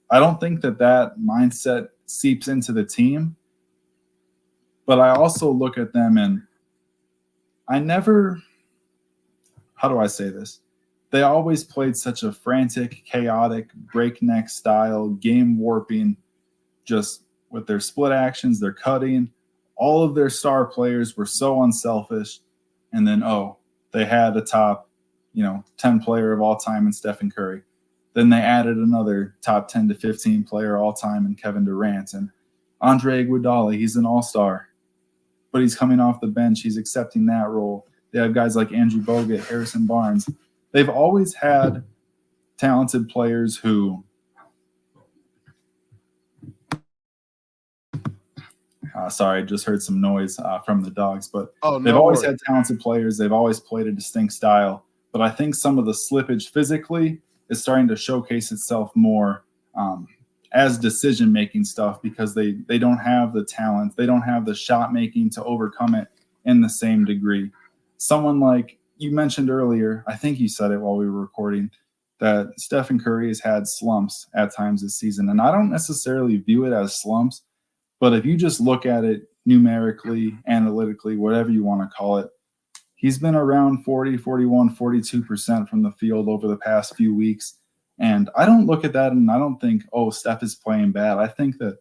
I don't think that mindset seeps into the team. But I also look at them and how do I say this? They always played such a frantic, chaotic, breakneck style, game warping, just with their split actions, their cutting. All of their star players were so unselfish. And then, they had a top, 10 player of all time in Stephen Curry. Then they added another top 10 to 15 player all time in Kevin Durant. And Andre Iguodala, he's an all-star, but he's coming off the bench. He's accepting that role. They have guys like Andrew Bogut, Harrison Barnes. They've always had talented players who sorry, just heard some noise from the dogs. But they've always had talented players. They've always played a distinct style. But I think some of the slippage physically is starting to showcase itself more as decision-making stuff because they don't have the talent. They don't have the shot-making to overcome it in the same degree. Someone like you mentioned earlier, I think you said it while we were recording, that Stephen Curry has had slumps at times this season. And I don't necessarily view it as slumps, but if you just look at it numerically, analytically, whatever you want to call it, he's been around 40, 41, 42% from the field over the past few weeks. And I don't look at that and I don't think, Steph is playing bad. I think that,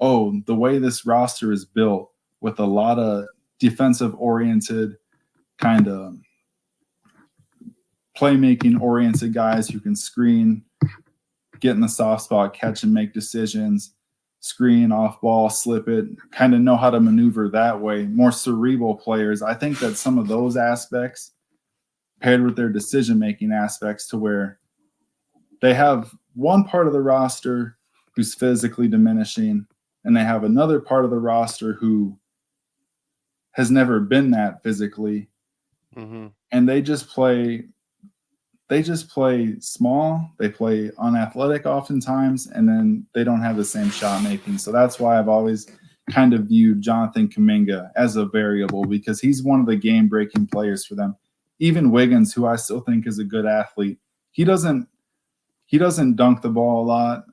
the way this roster is built with a lot of defensive-oriented, kind of playmaking-oriented guys who can screen, get in the soft spot, catch and make decisions, screen, off ball, slip it, kind of know how to maneuver that way, more cerebral players. I think that some of those aspects paired with their decision-making aspects to where they have one part of the roster who's physically diminishing and they have another part of the roster who has never been that physically. Mm-hmm. And they just play small. They play unathletic oftentimes, and then they don't have the same shot making. So that's why I've always kind of viewed Jonathan Kuminga as a variable because he's one of the game breaking players for them. Even Wiggins, who I still think is a good athlete, he doesn't dunk the ball a lot.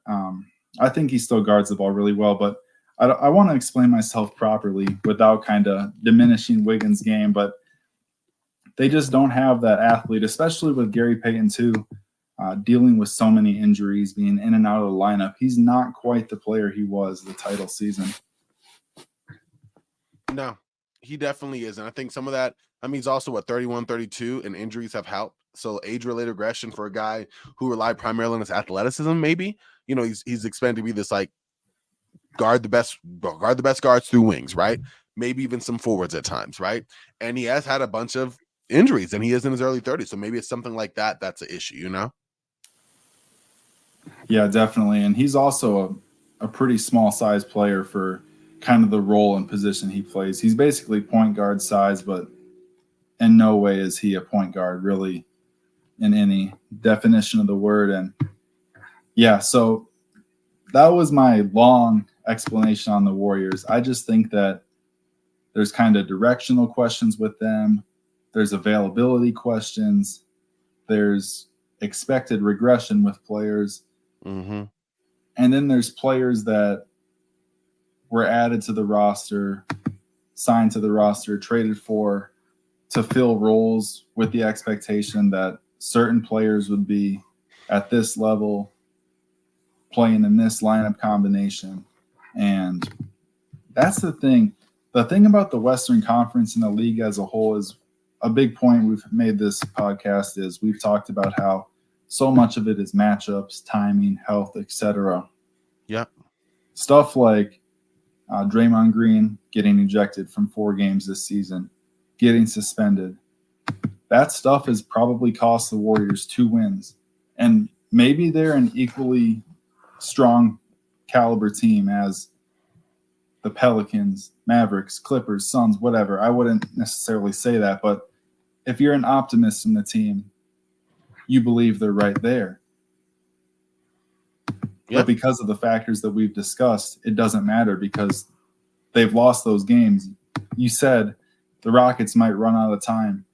I think he still guards the ball really well, but I want to explain myself properly without kind of diminishing Wiggins' game, but they just don't have that athlete, especially with Gary Payton too, dealing with so many injuries, being in and out of the lineup. He's not quite the player he was the title season. No, he definitely is. And I think some of that, he's also 31, 32, and injuries have helped. So age-related aggression for a guy who relied primarily on his athleticism, maybe, he's expected to be this like guard the best guards through wings, right? maybe even some forwards at times, right? And he has had a bunch of injuries, and he is in his early 30s, so maybe it's something like that that's an issue, you know? Yeah, definitely. And he's also a pretty small size player for kind of the role and position he plays. He's basically point guard size, but in no way is he a point guard really in any definition of the word. And yeah, so that was my long explanation on the Warriors. I just think that there's kind of directional questions with them. There's availability questions. There's expected regression with players. Mm-hmm. And then there's players that were added to the roster, signed to the roster, traded for to fill roles with the expectation that certain players would be at this level playing in this lineup combination. And that's the thing. The thing about the Western Conference and the league as a whole is a big point we've made this podcast is we've talked about how so much of it is matchups, timing, health, etc. Yeah. Stuff like Draymond Green getting ejected from 4 games this season, getting suspended. That stuff has probably cost the Warriors 2 wins. And maybe they're an equally strong caliber team as the Pelicans, Mavericks, Clippers, Suns, whatever. I wouldn't necessarily say that, but if you're an optimist in the team, you believe they're right there. Yeah. But because of the factors that we've discussed, it doesn't matter because they've lost those games. You said the Rockets might run out of time.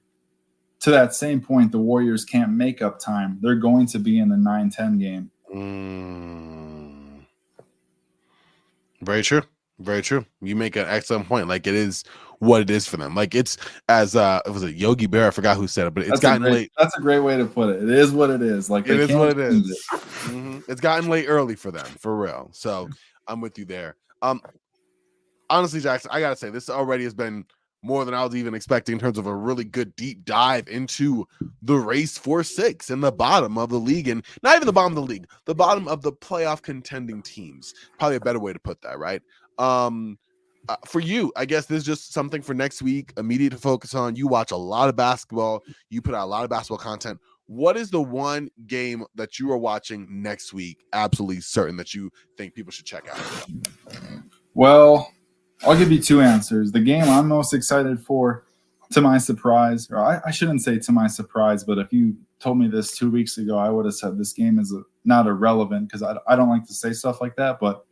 To that same point, the Warriors can't make up time. They're going to be in the 9-10 game. Very true. Very true. You make an excellent point. Like, it is what it is for them. Like, it's as it was a Yogi Bear. I forgot who said it, but it's gotten late. That's a great way to put it. It is what it is. Like, it is what it is. Mm-hmm. It's gotten late early for them, for real. So I'm with you there. Honestly, Jackson, I gotta say, this already has been more than I was even expecting in terms of a really good deep dive into the race for 6 in the bottom of the league, and not even the bottom of the league, the bottom of the playoff contending teams. Probably a better way to put that, right? For you, I guess this is just something for next week, immediate to focus on. You watch a lot of basketball. You put out a lot of basketball content. What is the one game that you are watching next week, absolutely certain that you think people should check out? Well, I'll give you 2 answers. The game I'm most excited for, to my surprise, or I shouldn't say to my surprise, but if you told me this 2 weeks ago, I would have said this game is not irrelevant because I don't like to say stuff like that. But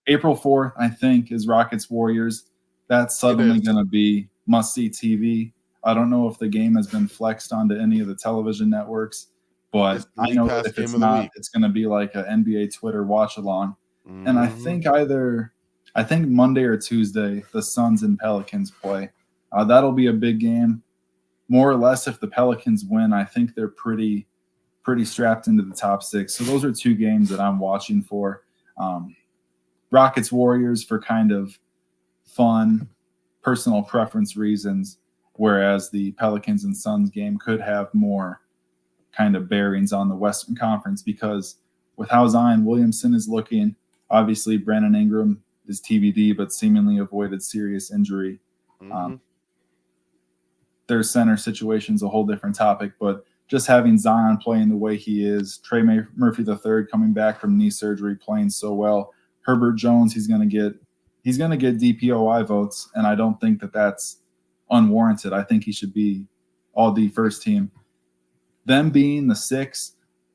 April 4th, I think, is Rockets Warriors. That's suddenly going to be must-see TV. I don't know if the game has been flexed onto any of the television networks, but I know that if it's not, it's going to be like an NBA Twitter watch-along. And I think Monday or Tuesday, the Suns and Pelicans play. That'll be a big game. More or less, if the Pelicans win, I think they're pretty strapped into the top 6. So those are 2 games that I'm watching for. Rockets Warriors for kind of fun, personal preference reasons, whereas the Pelicans and Suns game could have more kind of bearings on the Western Conference because with how Zion Williamson is looking, obviously Brandon Ingram is TBD, but seemingly avoided serious injury. Their center situation is a whole different topic, but just having Zion playing the way he is, Trey Murphy III coming back from knee surgery, playing so well, Herbert Jones, he's going to get DPOI votes, and I don't think that that's unwarranted. I think he should be all-D first team. Them being the 6,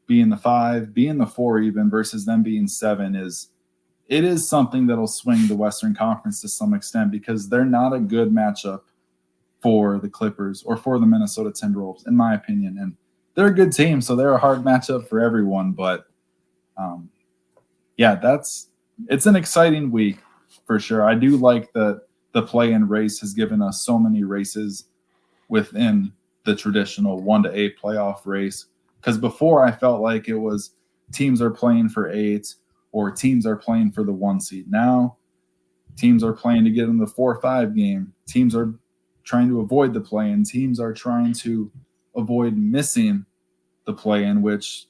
being the 5, being the 4 even versus them being 7 it is something that'll swing the Western Conference to some extent because they're not a good matchup for the Clippers or for the Minnesota Timberwolves, in my opinion. And they're a good team, so they're a hard matchup for everyone. But, it's an exciting week for sure. I do like that the play-in race has given us so many races within the traditional 1-8 playoff race. Because before I felt like it was teams are playing for 8 or teams are playing for the 1 seed. Now teams are playing to get in the 4-5 game. Teams are trying to avoid the play-in. Teams are trying to avoid missing the play-in, which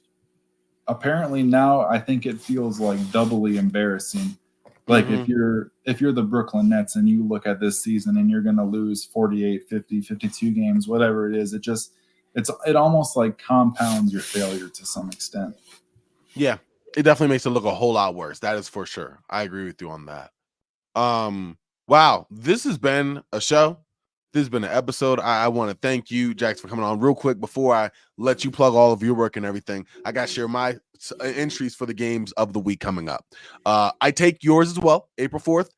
apparently now I think it feels like doubly embarrassing Like if you're the Brooklyn Nets and you look at this season and you're going to lose 48, 50, 52 games, whatever it is, it almost like compounds your failure to some extent. Yeah, it definitely makes it look a whole lot worse. That is for sure. I agree with you on that. Wow, this has been a show. This has been an episode. I want to thank you, Jax, for coming on. Real quick before I let you plug all of your work and everything, I got to share my entries for the games of the week coming up. I take yours as well, April 4th.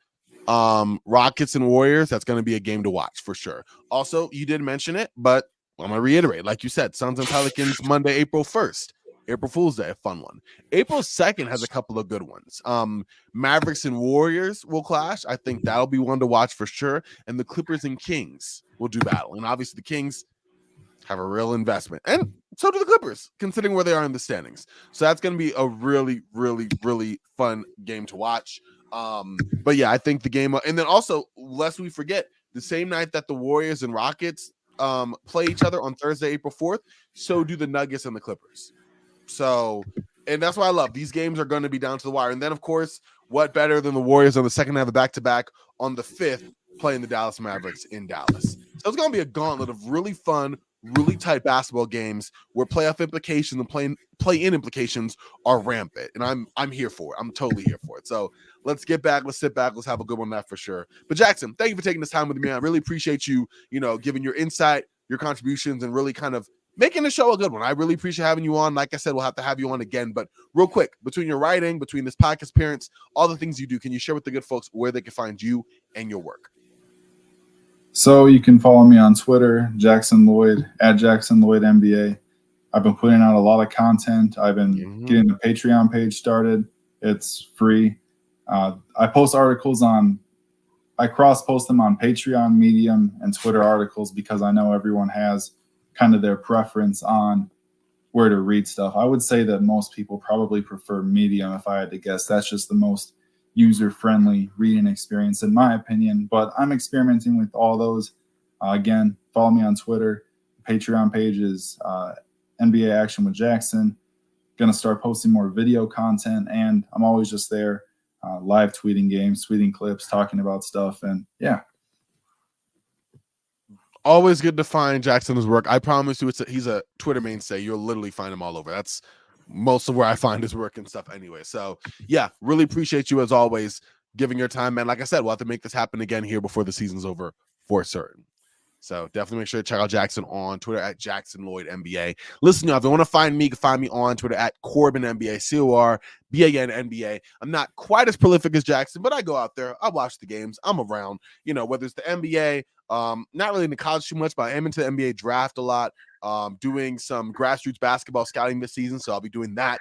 Rockets and Warriors, that's going to be a game to watch for sure. Also, you did mention it, but I'm going to reiterate, like you said, Suns and Pelicans Monday, April 1st. April Fool's Day, a fun one. April 2nd has a couple of good ones. Mavericks and Warriors will clash. I think that'll be one to watch for sure. And the Clippers and Kings will do battle. And obviously the Kings have a real investment. And so do the Clippers, considering where they are in the standings. So that's going to be a really, really, really fun game to watch. But yeah, I think the game, and then also, lest we forget, the same night that the Warriors and Rockets play each other on Thursday, April 4th, so do the Nuggets and the Clippers. So, and that's why I love these games are going to be down to the wire. And then, of course, what better than the Warriors on the second half of back-to-back on the 5th playing the Dallas Mavericks in Dallas. So it's going to be a gauntlet of really fun, really tight basketball games where playoff implications and play-in implications are rampant. And I'm here for it. I'm totally here for it. So let's get back. Let's sit back. Let's have a good one on that for sure. But Jackson, thank you for taking this time with me. I really appreciate you, giving your insight, your contributions, and really kind of making the show a good one. I really appreciate having you on. Like I said, we'll have to have you on again. But real quick, between your writing, between this podcast appearance, all the things you do, can you share with the good folks where they can find you and your work? So you can follow me on Twitter, Jackson Lloyd, at Jackson Lloyd NBA. I've been putting out a lot of content. I've been getting the Patreon page started. It's free. I post articles I cross-post them on Patreon, Medium, and Twitter articles because I know everyone has kind of their preference on where to read stuff. I would say that most people probably prefer Medium if I had to guess. That's just the most user-friendly reading experience in my opinion, but I'm experimenting with all those. Again, follow me on Twitter. Patreon page is NBA Action with Jackson. Going to start posting more video content, and I'm always just there live tweeting games, tweeting clips, talking about stuff, and yeah. Always good to find Jackson's work. I promise you, he's a Twitter mainstay. You'll literally find him all over. That's most of where I find his work and stuff anyway. So yeah, really appreciate you as always giving your time, man. Like I said, we'll have to make this happen again here before the season's over for certain. So definitely make sure to check out Jackson on Twitter at Jackson Lloyd NBA. Listen, if you want to find me, you can find me on Twitter at Corbin NBA, CORBAN NBA. I'm not quite as prolific as Jackson, but I go out there. I watch the games. I'm around, whether it's the NBA, not really into college too much, but I am into the NBA draft a lot. Doing some grassroots basketball scouting this season, so I'll be doing that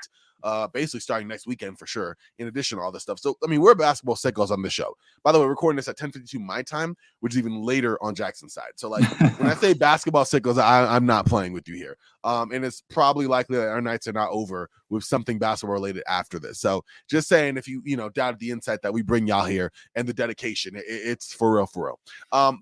basically starting next weekend for sure, in addition to all this stuff. So, I mean, we're basketball sickos on this show. By the way, we're recording this at 10:52 my time, which is even later on Jackson's side. So, like, when I say basketball sickos, I'm not playing with you here. And it's probably likely that our nights are not over with something basketball related after this. So, just saying, if you, doubted the insight that we bring y'all here and the dedication, it's for real, for real.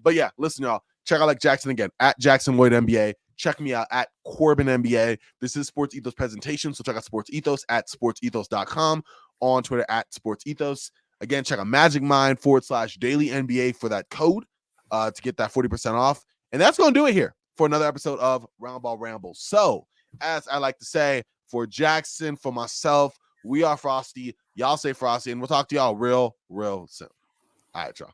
But yeah, listen, y'all, check out like Jackson again at Jackson Lloyd NBA. Check me out at Corbin NBA. This is Sports Ethos presentation, so check out Sports Ethos at sportsethos.com, on Twitter at Sports Ethos. Again, check out Magic Mind /Daily NBA for that code to get that 40% off. And that's going to do it here for another episode of Roundball Ramble. So, as I like to say, for Jackson, for myself, we are Frosty. Y'all stay frosty, and we'll talk to y'all real, real soon. All right, y'all.